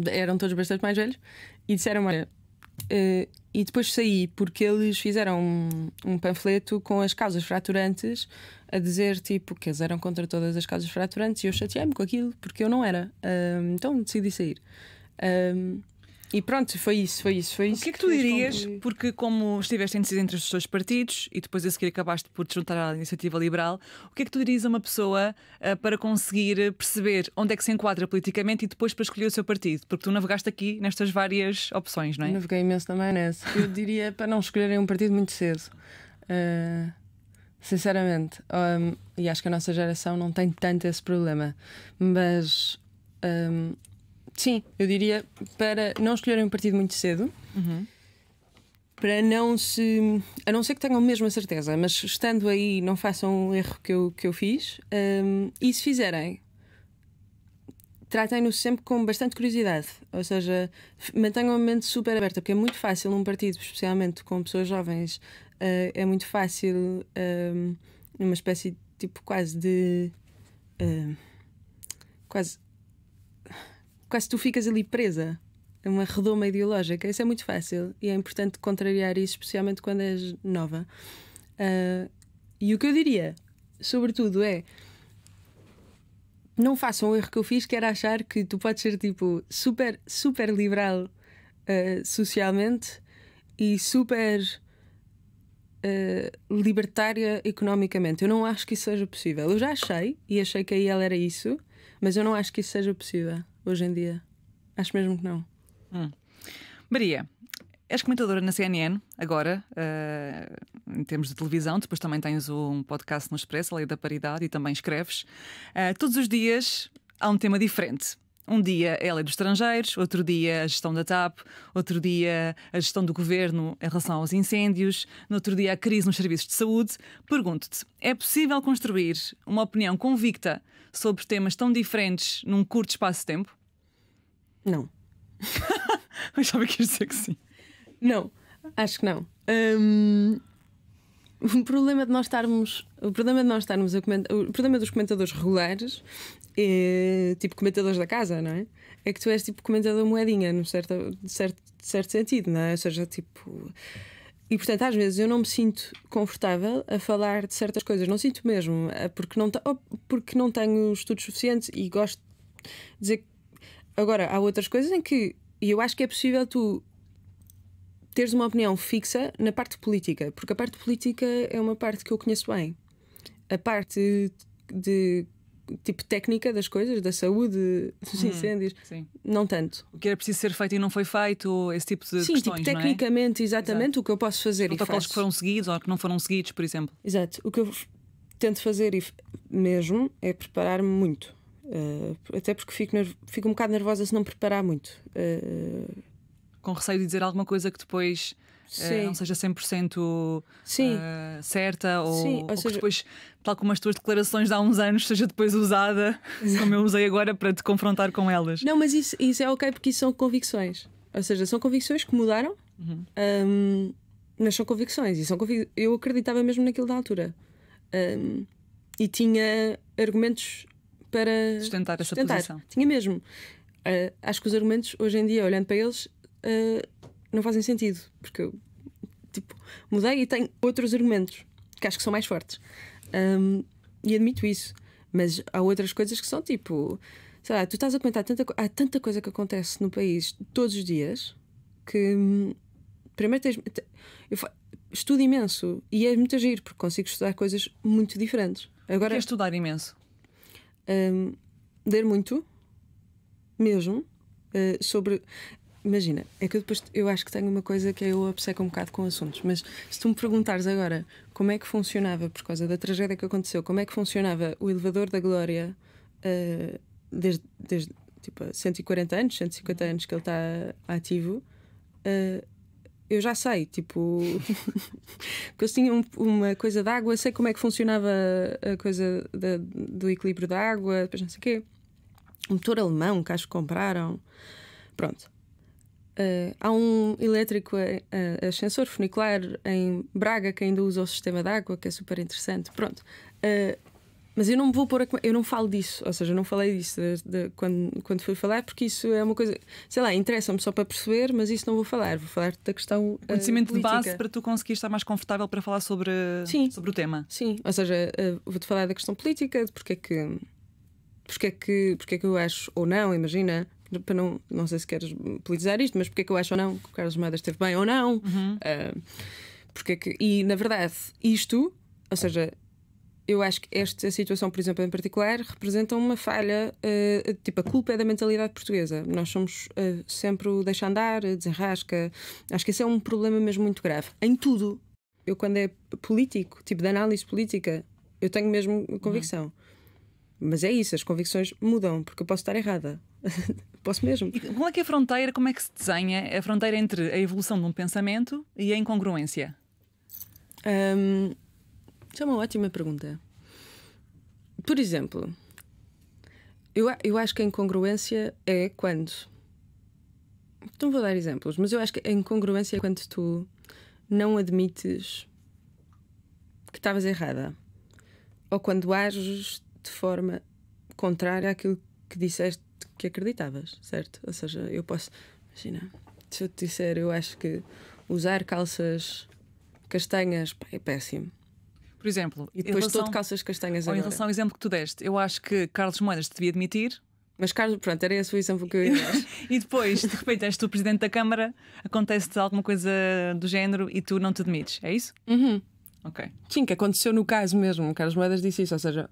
Eram todos bastante mais velhos. E disseram: olha. E depois saí porque eles fizeram um panfleto com as causas fraturantes, a dizer tipo que eles eram contra todas as causas fraturantes, e eu chateei-me com aquilo porque eu não era. Então decidi sair. E pronto, foi isso. O que é que tu dirias? Porque como estiveste indecisa entre os dois partidos e depois a seguir acabaste por te juntar à Iniciativa Liberal, o que é que tu dirias a uma pessoa para conseguir perceber onde é que se enquadra politicamente e depois para escolher o seu partido? Porque tu navegaste aqui nestas várias opções, não é? Eu naveguei imenso também nessa. Eu diria para não escolherem um partido muito cedo. Sinceramente. E acho que a nossa geração não tem tanto esse problema. Mas... sim, eu diria para não escolherem um partido muito cedo, para não se. A não ser que tenham mesmo a certeza, mas estando aí, não façam o erro que eu fiz. E se fizerem, tratem-no sempre com bastante curiosidade. Ou seja, mantenham a mente super aberta, porque é muito fácil num partido, especialmente com pessoas jovens, é muito fácil uma espécie tipo quase de. Quase tu ficas ali presa. É uma redoma ideológica. Isso é muito fácil e é importante contrariar isso, especialmente quando és nova. E o que eu diria, sobretudo, é não façam o erro que eu fiz, que era achar que tu podes ser tipo super, super liberal socialmente e super libertária economicamente. Eu não acho que isso seja possível. Eu já achei, e achei que aí ela era isso, mas eu não acho que isso seja possível hoje em dia. Acho mesmo que não. Maria, és comentadora na CNN agora, em termos de televisão. Depois também tens um podcast no Expresso, a Lei da Paridade, e também escreves. Todos os dias há um tema diferente. Um dia é a lei dos estrangeiros, outro dia a gestão da TAP, outro dia a gestão do governo em relação aos incêndios, no outro dia a crise nos serviços de saúde. Pergunto-te, é possível construir uma opinião convicta sobre temas tão diferentes num curto espaço de tempo? Não. Eu achava que ias dizer que sim. Não, acho que não. O problema de nós estarmos a comentar, o problema dos comentadores regulares, tipo comentadores da casa, não é? É que tu és tipo comentador moedinha, no certo sentido, não é? Ou seja, tipo. E portanto, às vezes eu não me sinto confortável a falar de certas coisas, não sinto mesmo, porque não tenho estudos suficientes e gosto de dizer. Agora, há outras coisas em que. E eu acho que é possível tu teres uma opinião fixa na parte política, porque a parte política é uma parte que eu conheço bem. A parte de tipo técnica das coisas, da saúde, dos incêndios, sim. Não tanto. O que era preciso ser feito e não foi feito, esse tipo de sim, questões, tipo, tecnicamente, exatamente. Exato. O que eu posso fazer e protocolos faço. Que foram seguidos ou que não foram seguidos, por exemplo. Exato. O que eu tento fazer mesmo é preparar-me muito. Até porque fico um bocado nervosa se não preparar muito. Com receio de dizer alguma coisa que depois não seja 100% certa, ou seja, que depois, tal como as tuas declarações de há uns anos, seja depois usada, como eu usei agora, para te confrontar com elas. Não, mas isso é ok, porque isso são convicções. Ou seja, são convicções que mudaram, mas são convicções. Eu acreditava mesmo naquilo da altura. E tinha argumentos para sustentar essa posição. Tinha mesmo. Acho que os argumentos, hoje em dia, olhando para eles, não fazem sentido, porque eu tipo, mudei e tenho outros argumentos que acho que são mais fortes, e admito isso. Mas há outras coisas que são tipo, sei lá, tu estás a comentar há tanta coisa que acontece no país todos os dias que primeiro estudo imenso e é muito agir, porque consigo estudar coisas muito diferentes. Agora, o que é estudar imenso? Ler muito mesmo sobre. Imagina, é que eu acho que tenho uma coisa que eu obceco um bocado com assuntos, mas se tu me perguntares agora como é que funcionava, por causa da tragédia que aconteceu, como é que funcionava o elevador da Glória desde tipo 140 anos, 150 anos que ele está ativo, eu já sei, tipo que eles tinham uma coisa de água, sei como é que funcionava a coisa do equilíbrio da água, depois não sei o quê, um motor alemão que acho que compraram, pronto. Há um elétrico ascensor funicular em Braga que ainda usa o sistema de água, que é super interessante, pronto. Mas eu não me vou pôr eu não falo disso, ou seja, eu não falei disso quando fui falar, porque isso é uma coisa, sei lá, interessa-me só para perceber, mas isso não vou falar da questão conhecimento política. de base para tu conseguir estar mais confortável para falar sobre o tema. Sim, ou seja, vou-te falar da questão política, de porque é que eu acho ou não, imagina, para não sei se queres politizar isto, mas porque é que eu acho ou não que o Carlos Moedas esteve bem ou não, e na verdade isto, ou seja, eu acho que esta situação, por exemplo, em particular, representa uma falha, tipo, a culpa é da mentalidade portuguesa. Nós somos sempre o deixa andar, desenrasca. Acho que esse é um problema mesmo muito grave. Em tudo. Eu, quando é político, tipo de análise política, eu tenho mesmo convicção. Mas é isso, as convicções mudam, porque eu posso estar errada. Posso mesmo. E qual é que é a fronteira, como é que se desenha a fronteira entre a evolução de um pensamento e a incongruência? Isso é uma ótima pergunta. Por exemplo, eu acho que a incongruência é quando... Não vou dar exemplos, mas eu acho que a incongruência é quando tu não admites que estavas errada. Ou quando ages de forma contrária àquilo que disseste que acreditavas, certo? Ou seja, eu posso... Imagina, se eu te disser, eu acho que usar calças castanhas, pá, é péssimo. Por exemplo, E depois estou de calças castanhas ou em agora. relação ao exemplo que tu deste, eu acho que Carlos Moedas te devia demitir. Mas Carlos, pronto, era esse o exemplo que eu ia dar. E depois, de repente, és tu o presidente da Câmara, acontece-te alguma coisa do género e tu não te demites, é isso? Uhum. Ok. Sim, que aconteceu no caso mesmo. O Carlos Moedas disse isso, ou seja,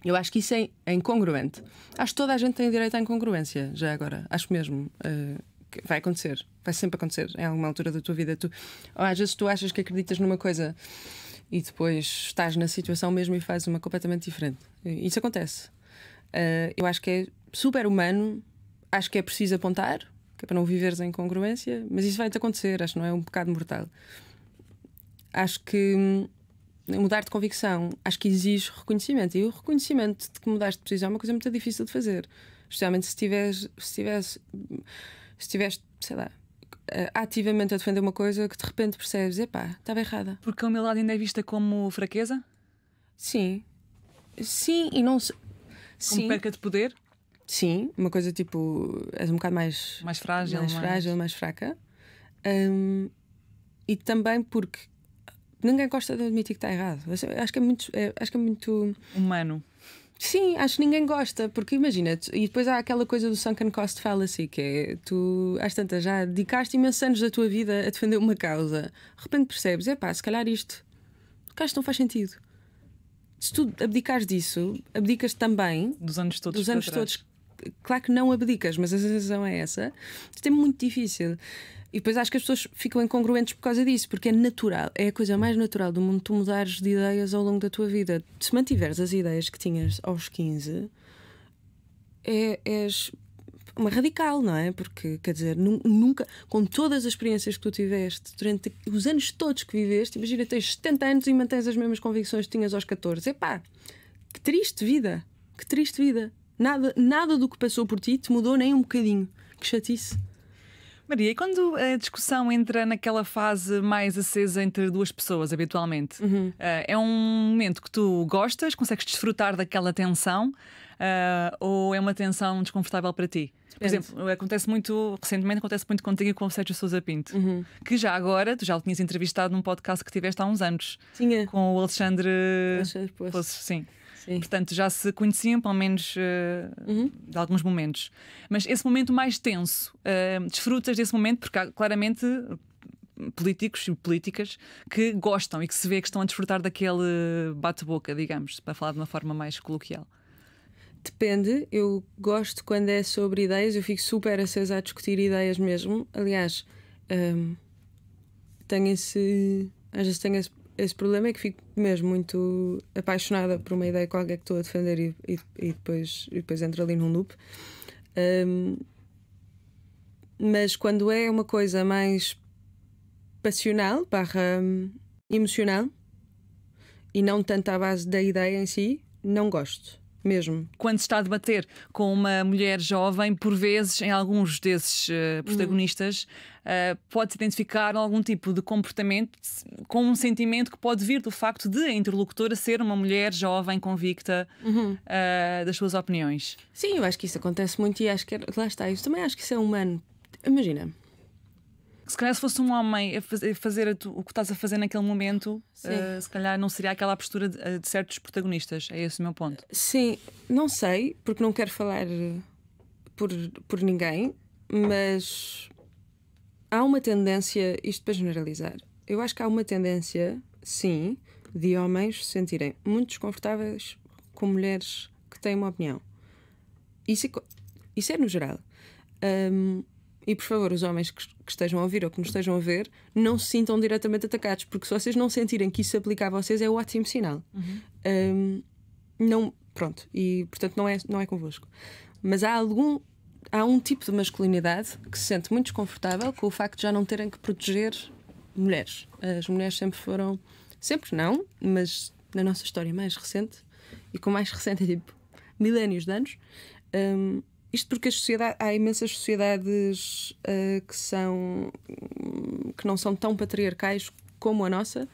eu acho que isso é incongruente. Acho que toda a gente tem direito à incongruência, já agora. Acho mesmo que vai acontecer, vai sempre acontecer em alguma altura da tua vida. Ou às vezes tu achas que acreditas numa coisa e depois estás na situação mesmo e fazes uma completamente diferente. Isso acontece. Eu acho que é super humano, acho que é preciso apontar, que é para não viveres em incongruência, mas isso vai-te acontecer, acho que não é um pecado mortal. Acho que mudar de convicção, acho que exige reconhecimento. E o reconhecimento de que mudaste de posição é uma coisa muito difícil de fazer. Especialmente se estiveres, sei lá, ativamente a defender uma coisa que de repente percebes, epá, estava errada. Porque a humildade ainda é vista como fraqueza? Sim. Sim, e não se... Como Sim. perca de poder? Sim, uma coisa tipo, és um bocado mais frágil, mais fraca. E também porque ninguém gosta de admitir que está errado. Acho que é muito humano. Sim, acho que ninguém gosta, porque imagina, e depois há aquela coisa do sunken cost fallacy, que é tu, às tantas, já dedicaste imensos anos da tua vida a defender uma causa, de repente percebes, se calhar isto não faz sentido. Se tu abdicares disso, abdicas também dos anos todos. Claro que não abdicas, mas a sensação é essa. Isto é muito difícil. E depois acho que as pessoas ficam incongruentes por causa disso, porque é natural, é a coisa mais natural do mundo tu mudares de ideias ao longo da tua vida. Se mantiveres as ideias que tinhas aos 15, és uma radical, não é? Porque, quer dizer, nunca, com todas as experiências que tu tiveste durante os anos todos que viveste, imagina, tens 70 anos e mantens as mesmas convicções que tinhas aos 14. Epá, que triste vida, que triste vida. Nada do que passou por ti te mudou nem um bocadinho. Que chatice. Maria, e quando a discussão entra naquela fase mais acesa entre duas pessoas, habitualmente, é um momento que tu gostas, consegues desfrutar daquela tensão, ou é uma tensão desconfortável para ti? Por exemplo, recentemente acontece muito contigo e com o Sérgio Sousa Pinto, que já agora, tu já o tinhas entrevistado num podcast que tiveste há uns anos. Tinha. Com o Alexandre Poços, sim. Sim. Portanto, já se conheciam, pelo menos de alguns momentos. Mas esse momento mais tenso, desfrutas desse momento, porque há claramente políticos e políticas que gostam e que se vê que estão a desfrutar daquele bate-boca, digamos, para falar de uma forma mais coloquial. Depende, eu gosto quando é sobre ideias, eu fico super acesa a discutir ideias mesmo. Aliás, às vezes tenho esse problema, é que fico mesmo muito apaixonada por uma ideia qualquer que estou a defender e depois entro ali num loop. Mas quando é uma coisa mais passional, emocional, e não tanto à base da ideia em si, não gosto. Mesmo. Quando se está a debater com uma mulher jovem, por vezes, em alguns desses protagonistas, pode-se identificar algum tipo de comportamento com um sentimento que pode vir do facto de a interlocutora ser uma mulher jovem, convicta das suas opiniões. Sim, eu acho que isso acontece muito e acho que lá está. Eu também acho que isso é humano. Imagina. Se calhar se fosse um homem a fazer o que estás a fazer naquele momento, se calhar não seria aquela postura de certos protagonistas. É esse o meu ponto. Sim, não sei, porque não quero falar por ninguém, mas há uma tendência, isto para generalizar, eu acho que há uma tendência, sim, de homens se sentirem muito desconfortáveis com mulheres que têm uma opinião. Isso é no geral. E por favor, os homens que estejam a ouvir ou que nos estejam a ver, não se sintam diretamente atacados, porque se vocês não sentirem que isso se aplica a vocês, é um ótimo sinal. Não, pronto, e portanto não é convosco. Mas há um tipo de masculinidade que se sente muito desconfortável com o facto de já não terem que proteger mulheres. As mulheres sempre foram, sempre não, mas na nossa história mais recente, e com mais recente é tipo milénios de anos, isto porque há imensas sociedades que não são tão patriarcais como a nossa,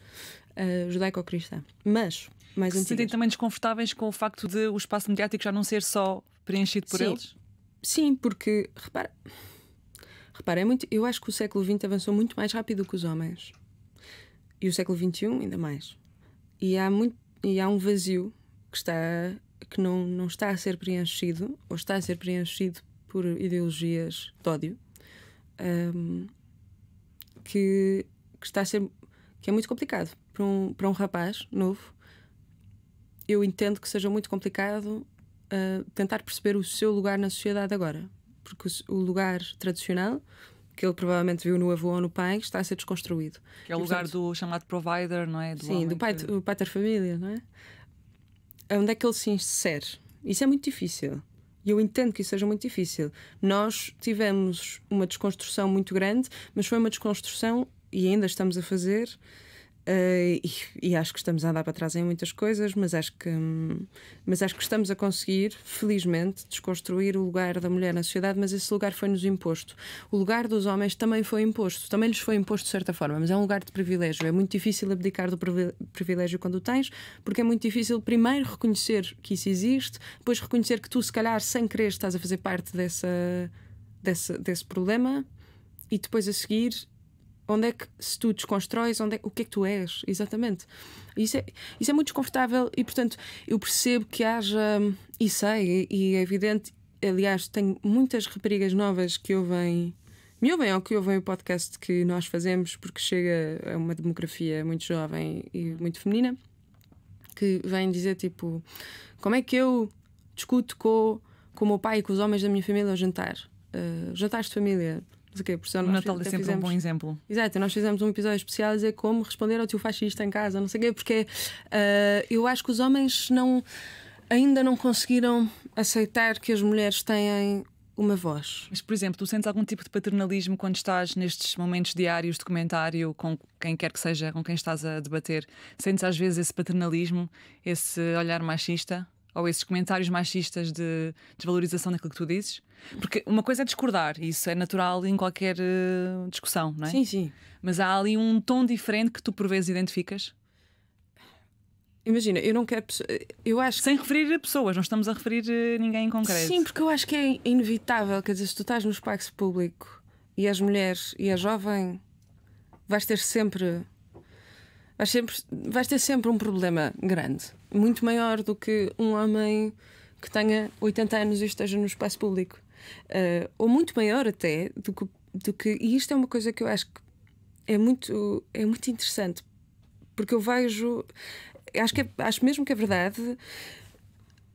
judaico-cristã. Mas mais se sentem também desconfortáveis com o facto de o espaço mediático já não ser só preenchido por eles? Sim, porque repara, eu acho que o século XX avançou muito mais rápido que os homens. E o século XXI ainda mais. E há um vazio que não está a ser preenchido, ou está a ser preenchido por ideologias de ódio, que é muito complicado para um rapaz novo. Eu entendo que seja muito complicado tentar perceber o seu lugar na sociedade agora, porque o lugar tradicional que ele provavelmente viu no avô ou no pai está a ser desconstruído. Que é o lugar do chamado provider, não é? Sim, do pai da família, não é? Onde é que ele se insere? Isso é muito difícil. E eu entendo que isso seja muito difícil. Nós tivemos uma desconstrução muito grande, mas foi uma desconstrução, e ainda estamos a fazer, e acho que estamos a andar para trás em muitas coisas, mas acho que estamos a conseguir, felizmente, desconstruir o lugar da mulher na sociedade, mas esse lugar foi-nos imposto. O lugar dos homens também foi imposto, também lhes foi imposto de certa forma, mas é um lugar de privilégio. É muito difícil abdicar do privilégio quando o tens, porque é muito difícil primeiro reconhecer que isso existe, depois reconhecer que tu, se calhar, sem querer, estás a fazer parte desse problema, e depois a seguir, onde é que, se tu desconstróis, o que é que tu és, exatamente. Isso é muito desconfortável e, portanto, eu percebo que haja, e sei, e é evidente, aliás, tenho muitas raparigas novas que me ouvem ou que ouvem o podcast que nós fazemos, porque chega a uma demografia muito jovem e muito feminina, que vêm dizer, tipo, como é que eu discuto com o meu pai e com os homens da minha família ao jantar? Jantares de família. O Natal é sempre um bom exemplo. Exato, nós fizemos um episódio especial a dizer como responder ao tio fascista em casa, não sei o quê, porque eu acho que os homens ainda não conseguiram aceitar que as mulheres têm uma voz. Mas, por exemplo, tu sentes algum tipo de paternalismo quando estás nestes momentos diários de comentário com quem quer que seja, com quem estás a debater? Sentes às vezes esse paternalismo, esse olhar machista? Ou esses comentários machistas de desvalorização daquilo que tu dizes? Porque uma coisa é discordar, e isso é natural em qualquer discussão, não é? Sim, sim. Mas há ali um tom diferente que tu por vezes identificas? Imagina, eu não quero. Eu acho Sem referir a pessoas, não estamos a referir a ninguém em concreto. Sim, porque eu acho que é inevitável. Quer dizer, se tu estás no espaço público e és mulher e és jovem, vais ter sempre um problema grande, muito maior do que um homem que tenha 80 anos e esteja no espaço público, ou muito maior até do que. E isto é uma coisa que eu acho que é muito interessante, porque eu vejo, acho mesmo que é verdade.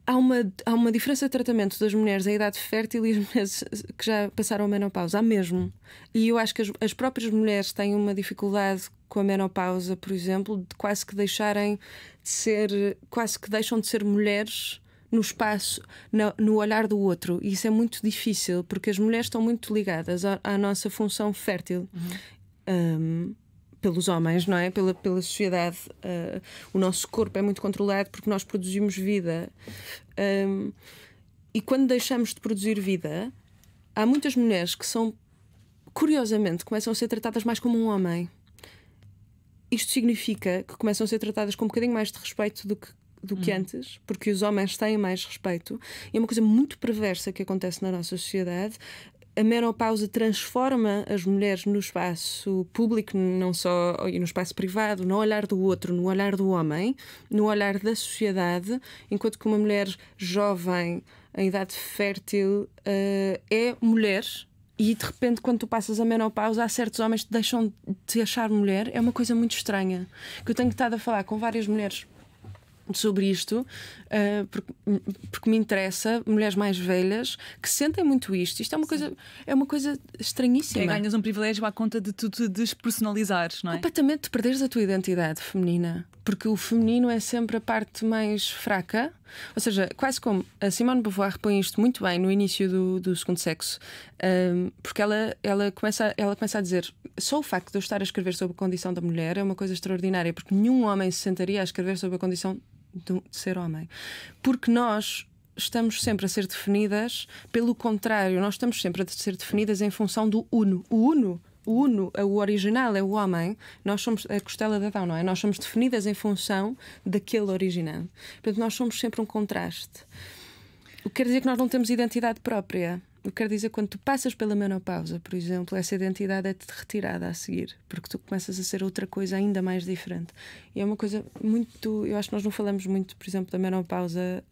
Há uma diferença de tratamento das mulheres em idade fértil e as mulheres que já passaram a menopausa. Há mesmo. E eu acho que as próprias mulheres têm uma dificuldade com a menopausa, por exemplo, de quase que deixam de ser mulheres no espaço, no olhar do outro. E isso é muito difícil, porque as mulheres estão muito ligadas à nossa função fértil. Pelos homens, não é? Pela sociedade. O nosso corpo é muito controlado porque nós produzimos vida. E quando deixamos de produzir vida, há muitas mulheres que curiosamente, começam a ser tratadas mais como um homem. Isto significa que começam a ser tratadas com um bocadinho mais de respeito do que antes, porque os homens têm mais respeito. E é uma coisa muito perversa que acontece na nossa sociedade. A menopausa transforma as mulheres no espaço público, não só e no espaço privado, no olhar do outro, no olhar do homem, no olhar da sociedade, enquanto que uma mulher jovem, em idade fértil, é mulher. E de repente, quando tu passas a menopausa, há certos homens que deixam de te achar mulher. É uma coisa muito estranha, que eu tenho estado a falar com várias mulheres sobre isto, porque me interessa, mulheres mais velhas que sentem muito isto. Isto é uma coisa estranhíssima. Ganhas um privilégio à conta de tu te despersonalizares, não é? Completamente, de perderes a tua identidade feminina. porque o feminino é sempre a parte mais fraca. Ou seja, quase como a Simone de Beauvoir põe isto muito bem no início do Segundo Sexo, porque ela começa a dizer: só o facto de eu estar a escrever sobre a condição da mulher é uma coisa extraordinária, porque nenhum homem se sentaria a escrever sobre a condição de ser homem, porque nós estamos sempre a ser definidas pelo contrário, nós estamos sempre a ser definidas em função do uno. O original é o homem, nós somos a costela de Adão, não é? Nós somos definidas em função daquele original. Portanto, nós somos sempre um contraste. O que quer dizer que nós não temos identidade própria. O que quer dizer que quando tu passas pela menopausa, por exemplo, essa identidade é-te retirada a seguir, porque tu começas a ser outra coisa ainda mais diferente. E é uma coisa muito... Eu acho que nós não falamos muito, por exemplo, da menopausa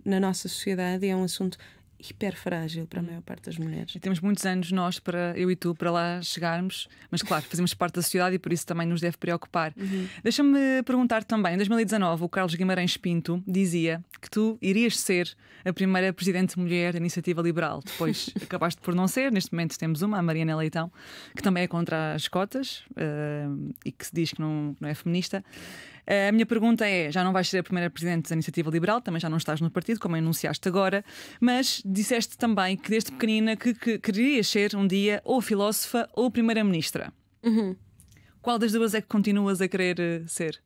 na nossa sociedade, e é um assunto hiper frágil para a maior parte das mulheres. E temos muitos anos nós, eu e tu, para lá chegarmos, mas claro, fazemos parte da sociedade e por isso também nos deve preocupar. Deixa-me perguntar também, em 2019 o Carlos Guimarães Pinto dizia que tu irias ser a primeira presidente mulher da Iniciativa Liberal. Depois acabaste por não ser, neste momento temos uma, a Mariana Leitão, que também é contra as cotas e que se diz que não é feminista. A minha pergunta é: já não vais ser a primeira presidente da Iniciativa Liberal, também já não estás no partido, como anunciaste agora, mas disseste também que desde pequenina que querias ser um dia ou filósofa ou primeira-ministra. Qual das duas é que continuas a querer ser?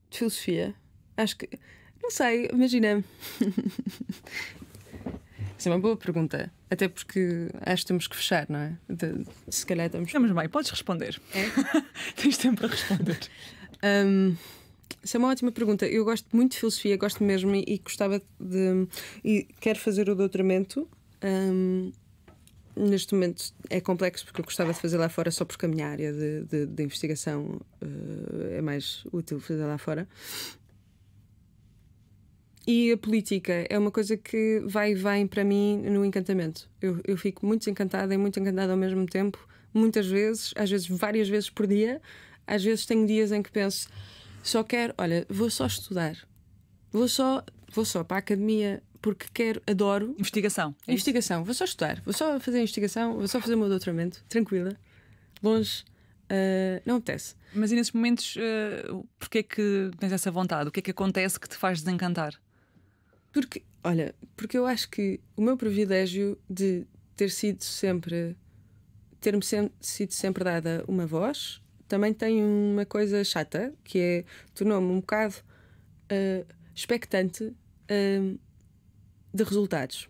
De filosofia. Acho que... Não sei, imagina... Isso é uma boa pergunta. Até porque acho que temos que fechar, não é? Se calhar estamos... Estamos bem, podes responder. É? Tens tempo para responder. Isso é uma ótima pergunta. Eu gosto muito de filosofia, gosto mesmo, e gostava de... E quero fazer o doutoramento. Neste momento é complexo, porque eu gostava de fazer lá fora só porque a minha área de investigação é mais útil fazer lá fora. E a política é uma coisa que vai e vem para mim no encantamento. Eu fico muito desencantada e muito encantada ao mesmo tempo, muitas vezes, às vezes várias vezes por dia. Às vezes tenho dias em que penso: só quero, olha, vou só estudar, vou só para a academia porque adoro investigação. Investigação, vou só estudar, vou só fazer investigação, vou só fazer o meu doutoramento, tranquila, longe. Não apetece. Mas e nesses momentos, porquê é que tens essa vontade? O que é que acontece que te faz desencantar? Porque eu acho que o meu privilégio de ter-me sido sempre dada uma voz também tem uma coisa chata, que é, tornou-me um bocado expectante de resultados.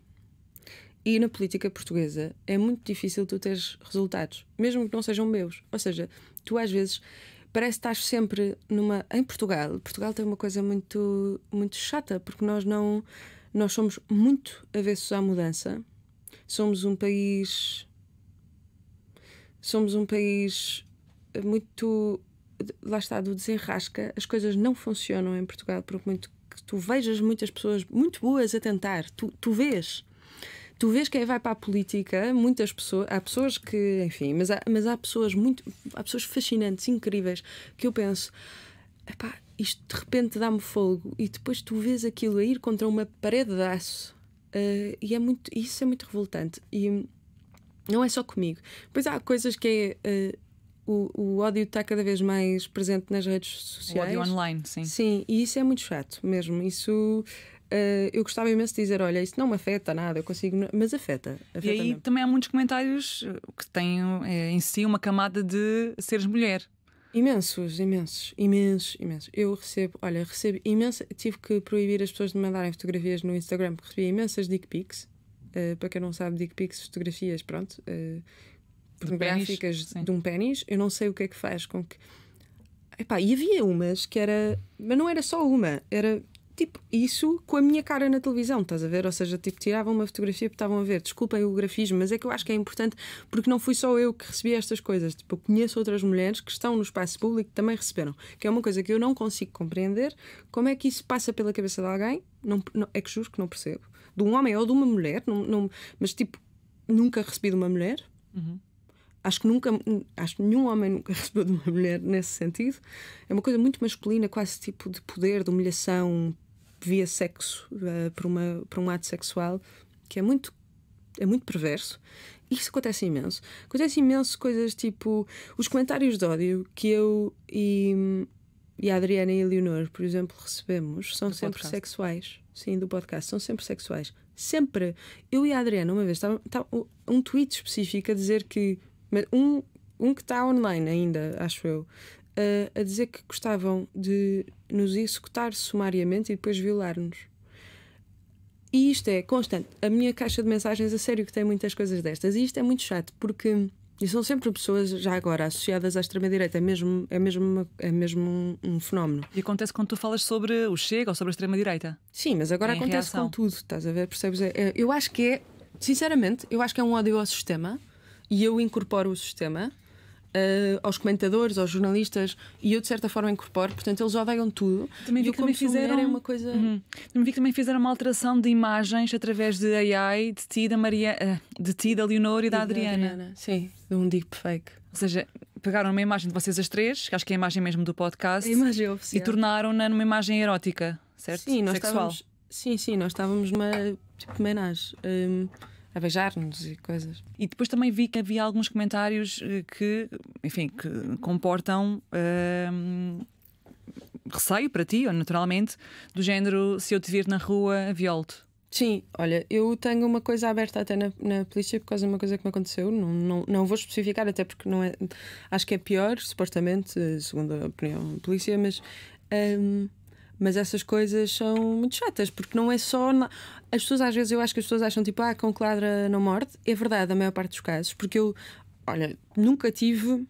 E na política portuguesa é muito difícil tu teres resultados, mesmo que não sejam meus. Ou seja, tu às vezes parece que estás sempre numa... Em Portugal tem uma coisa muito, muito chata, porque nós somos muito avessos à mudança. Somos um país muito... Lá está, do desenrasca. As coisas não funcionam em Portugal, porque muito que tu vejas muitas pessoas muito boas a tentar. Tu vês quem vai para a política, muitas pessoas, há pessoas que, enfim, mas há pessoas fascinantes, incríveis, que eu penso: epá, isto de repente dá-me fogo, e depois tu vês aquilo a ir contra uma parede de aço, e isso é muito revoltante. E não é só comigo. Depois há coisas que é... O ódio está cada vez mais presente nas redes sociais. O ódio online, sim. Sim, e isso é muito chato mesmo. Isso... eu gostava imenso de dizer: olha, isso não me afeta nada, eu consigo... Mas afeta e aí mesmo. Também há muitos comentários que têm em si uma camada de seres mulher. Imensos. Eu recebo imensa... Tive que proibir as pessoas de mandarem fotografias no Instagram, porque recebia imensas dick pics. Para quem não sabe, dick pics, fotografias, pronto, pornográficas de um pénis. Eu não sei o que é que faz com que... Epá, e havia umas que era... Mas não era só uma, era... Tipo, isso com a minha cara na televisão, estás a ver? Ou seja, tipo, tiravam uma fotografia porque estavam a ver. Desculpem o grafismo, mas é que eu acho que é importante, porque não fui só eu que recebi estas coisas. Tipo, eu conheço outras mulheres que estão no espaço público que também receberam. Que é uma coisa que eu não consigo compreender. Como é que isso passa pela cabeça de alguém? Não, é que juro que não percebo. De um homem ou de uma mulher, mas tipo, nunca recebi de uma mulher. Acho que nenhum homem nunca recebeu de uma mulher nesse sentido. É uma coisa muito masculina, quase tipo de poder, de humilhação via sexo, por um ato sexual, que é muito perverso. isso acontece imenso. Acontece imenso coisas tipo os comentários de ódio que eu e a Adriana e a Leonor, por exemplo, recebemos, são sempre sexuais. Sim, do podcast, são sempre sexuais. Sempre. Eu e a Adriana, uma vez, estava um tweet específico a dizer que. Um que está online ainda, acho eu, a dizer que gostavam de nos executar sumariamente e depois violar-nos. E isto é constante. A minha caixa de mensagens, a sério, que tem muitas coisas destas. E isto é muito chato, porque e são sempre pessoas, já agora, associadas à extrema-direita. É mesmo um fenómeno. E acontece quando tu falas sobre o Chega ou sobre a extrema-direita. Sim, mas agora acontece com tudo, estás a ver? Percebes? Eu acho que é, sinceramente, eu acho que é um ódio ao sistema. E eu incorporo o sistema aos comentadores, aos jornalistas, e eu de certa forma incorporo, portanto eles odeiam tudo. Também vi que também fizeram uma coisa. Também vi que também fizeram uma alteração de imagens através de AI de ti, da Leonor e da Adriana. Sim, de um deepfake. Ou seja, pegaram uma imagem de vocês as três, que acho que é a imagem mesmo do podcast, a imagem oficial, e tornaram-na numa imagem erótica, certo? Sim, sexual. Nós estávamos numa tipo homenagem. A beijar-nos e coisas. E depois também vi que havia alguns comentários que comportam receio para ti, ou naturalmente, do género: se eu te vir na rua, violo-te. Sim, olha, eu tenho uma coisa aberta até na polícia por causa de uma coisa que me aconteceu. Não vou especificar, até porque não é. Acho que é pior, supostamente, segundo a opinião da polícia, mas essas coisas são muito chatas, porque não é só. As pessoas, às vezes, eu acho que as pessoas acham tipo, com que ladra não morde. É verdade, a maior parte dos casos, porque eu, olha, nunca tive,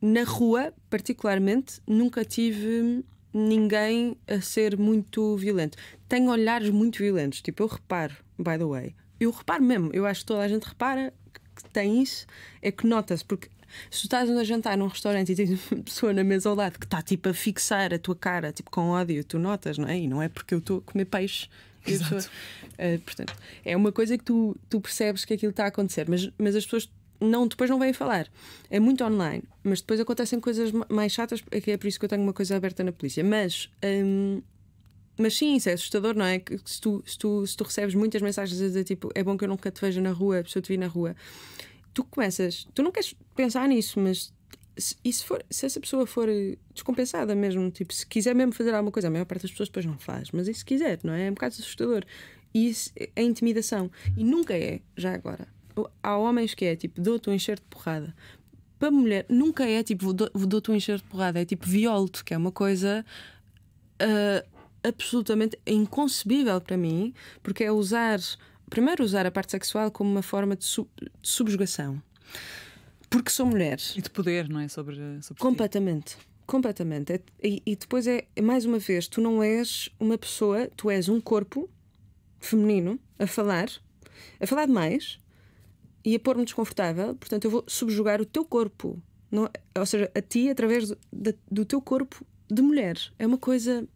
na rua, particularmente, nunca tive ninguém a ser muito violento. Tenho olhares muito violentos, tipo, eu reparo, by the way. Eu reparo mesmo, eu acho que toda a gente repara que tem isso, é que nota-se, porque. Se tu estás a jantar num restaurante e tens uma pessoa na mesa ao lado que está tipo a fixar a tua cara tipo com ódio, tu notas, não é? E não é porque eu estou a comer peixe. Portanto, é uma coisa que tu percebes que aquilo está a acontecer, mas as pessoas depois não vêm falar. É muito online, mas depois acontecem coisas mais chatas, que é por isso que eu tenho uma coisa aberta na polícia. Mas sim, isso é assustador, não é? Que se tu recebes muitas mensagens a dizer tipo, é bom que eu nunca te veja na rua, a pessoa te vir na rua. Tu não queres pensar nisso, mas se essa pessoa for descompensada mesmo, tipo, se quiser mesmo fazer alguma coisa, a maior parte das pessoas depois não faz, mas e se quiser, não é? É um bocado assustador. E isso é intimidação. E nunca é, já agora. Há homens que é tipo, dou-te um enxerto de porrada. Para mulher, nunca é tipo, dou-te um enxerto de porrada, é tipo, violo-te, que é uma coisa absolutamente inconcebível para mim, porque é primeiro usar a parte sexual como uma forma de subjugação. Porque sou mulher. E de poder, não é? Sobre completamente. Completamente. E depois mais uma vez, tu não és uma pessoa, tu és um corpo feminino a falar demais e a pôr-me desconfortável. Portanto, eu vou subjugar o teu corpo. Não, ou seja, a ti através do teu corpo de mulher. É uma coisa.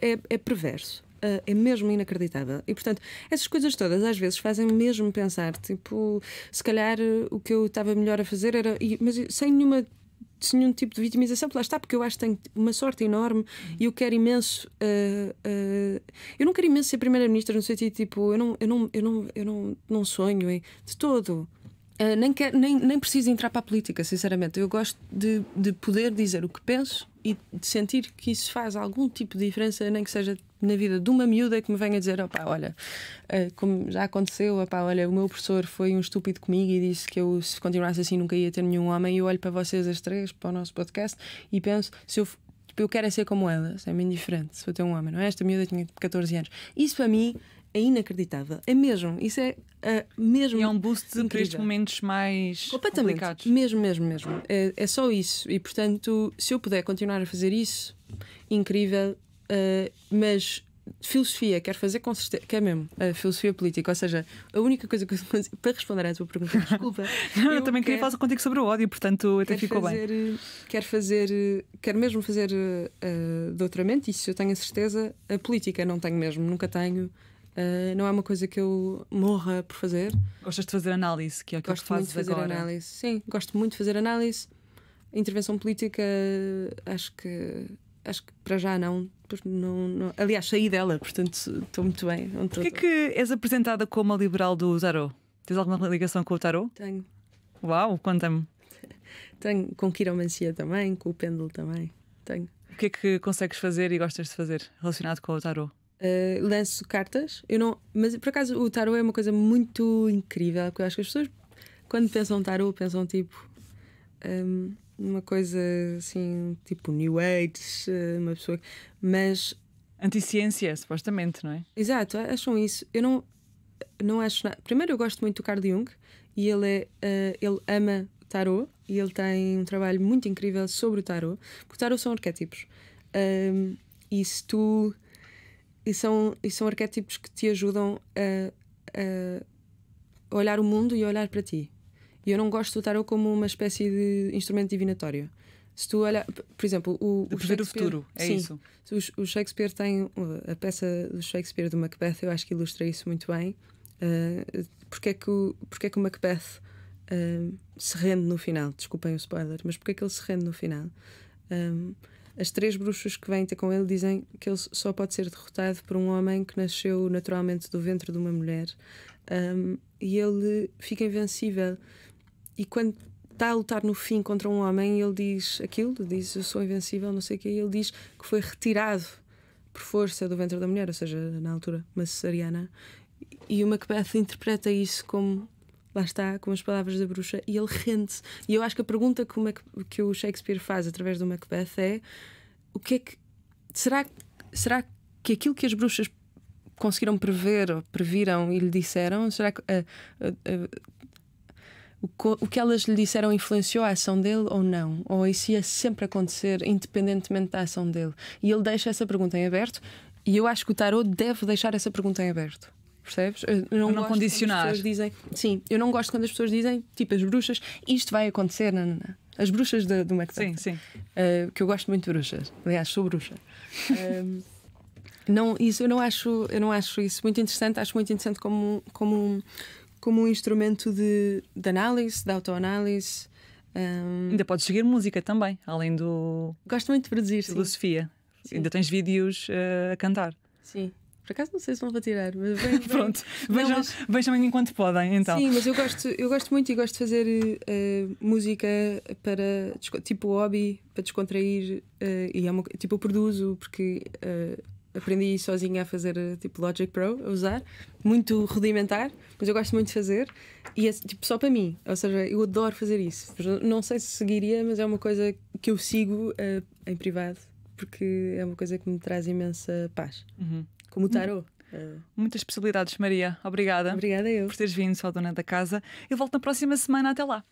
É perverso. É mesmo inacreditável. E portanto, essas coisas todas às vezes fazem-me mesmo pensar, tipo, se calhar o que eu estava melhor a fazer era. Mas sem nenhum tipo de vitimização, lá está, porque eu acho que tenho uma sorte enorme e eu quero imenso. Eu não quero imenso ser primeira-ministra, no sentido tipo, eu não sonho de todo. Nem preciso entrar para a política, sinceramente. Eu gosto de poder dizer o que penso e de sentir que isso faz algum tipo de diferença, nem que seja na vida de uma miúda que me venha dizer: opá, olha, como já aconteceu, opá, olha, o meu professor foi um estúpido comigo e disse que eu, se continuasse assim, nunca ia ter nenhum homem. E eu olho para vocês as três, para o nosso podcast, e penso: se eu quero ser como elas, é-me indiferente se eu ter um homem, não é? Esta miúda tinha 14 anos. Isso para mim é inacreditável. É mesmo. Isso é mesmo. E é um boost para estes momentos mais complicados. Mesmo. É só isso. E portanto, se eu puder continuar a fazer isso, incrível. Mas filosofia, quero fazer com certeza. Quer mesmo. Filosofia política. Ou seja, a única coisa que eu consigo. Para responder à tua pergunta, desculpa. Eu também queria falar contigo sobre o ódio, portanto até ficou bem. Quero mesmo fazer doutoramento. Isso eu tenho a certeza. A política não tenho mesmo, nunca tenho. Não é uma coisa que eu morra por fazer. Gostas de fazer análise, que é o que tu fazes agora? Gosto muito de fazer análise. Sim, gosto muito de fazer análise. Intervenção política, acho que para já não. Aliás, saí dela, portanto estou muito bem. Porquê é que és apresentada como a liberal do Zero? Tens alguma ligação com o tarot? Tenho. Uau, conta-me. Tenho com quiromancia também, com o pêndulo também. Tenho. O que é que consegues fazer e gostas de fazer relacionado com o tarot? Lanço cartas. Eu não, mas por acaso o tarot é uma coisa muito incrível, porque eu acho que as pessoas, quando pensam tarot, pensam tipo uma coisa assim, tipo New Age, uma pessoa. Mas. Anti-ciência, supostamente, não é? Exato, acham isso. Eu não acho nada. Primeiro, eu gosto muito do Carl Jung e ele ama tarot e ele tem um trabalho muito incrível sobre o tarot, porque o tarot são arquétipos. E se tu. E são arquétipos que te ajudam a olhar o mundo e a olhar para ti. E eu não gosto do tarot como uma espécie de instrumento divinatório. Se tu olhar, por exemplo, o prever o futuro, é sim, isso. O Shakespeare tem a peça do Shakespeare do Macbeth, eu acho que ilustra isso muito bem. Porque é que o Macbeth se rende no final? Desculpem o spoiler, mas porque é que ele se rende no final? As 3 bruxas que vêm ter com ele dizem que ele só pode ser derrotado por um homem que nasceu naturalmente do ventre de uma mulher, e ele fica invencível. E quando está a lutar no fim contra um homem, ele diz aquilo, diz eu sou invencível, não sei o quê, e ele diz que foi retirado por força do ventre da mulher, ou seja, na altura, uma cesariana. E o Macbeth interpreta isso como, lá está, com as palavras da bruxa, e ele rende-se. E eu acho que a pergunta que o Shakespeare faz através do Macbeth é: o que é que. Será que aquilo que as bruxas conseguiram prever ou previram e lhe disseram, será que o que elas lhe disseram influenciou a ação dele ou não? Ou isso ia sempre acontecer independentemente da ação dele? E ele deixa essa pergunta em aberto, e eu acho que o tarot deve deixar essa pergunta em aberto. Percebes? Eu não condicionar. As pessoas dizem, sim, eu não gosto quando as pessoas dizem, tipo, as bruxas, isto vai acontecer. Não. As bruxas do Macbeth. Sim. Que eu gosto muito de bruxas. Aliás, sou bruxa. Não, isso eu não acho isso muito interessante. Acho muito interessante como um instrumento de análise, de autoanálise. Ainda podes seguir música também, além do. Gosto muito de produzir, filosofia. Sim. Ainda tens vídeos a cantar. Sim. Por acaso não sei se vão tirar, mas pronto, vejam enquanto podem, então. Sim, mas eu gosto muito e gosto de fazer música para tipo hobby, para descontrair, e tipo eu produzo porque aprendi sozinha a fazer tipo Logic Pro, a usar, muito rudimentar, mas eu gosto muito de fazer e é tipo só para mim, ou seja, eu adoro fazer isso. Não sei se seguiria, mas é uma coisa que eu sigo em privado, porque é uma coisa que me traz imensa paz. Como o tarot. Muitas possibilidades, Maria. Obrigada. Obrigada eu. Por teres vindo, só dona da casa. Eu volto na próxima semana. Até lá.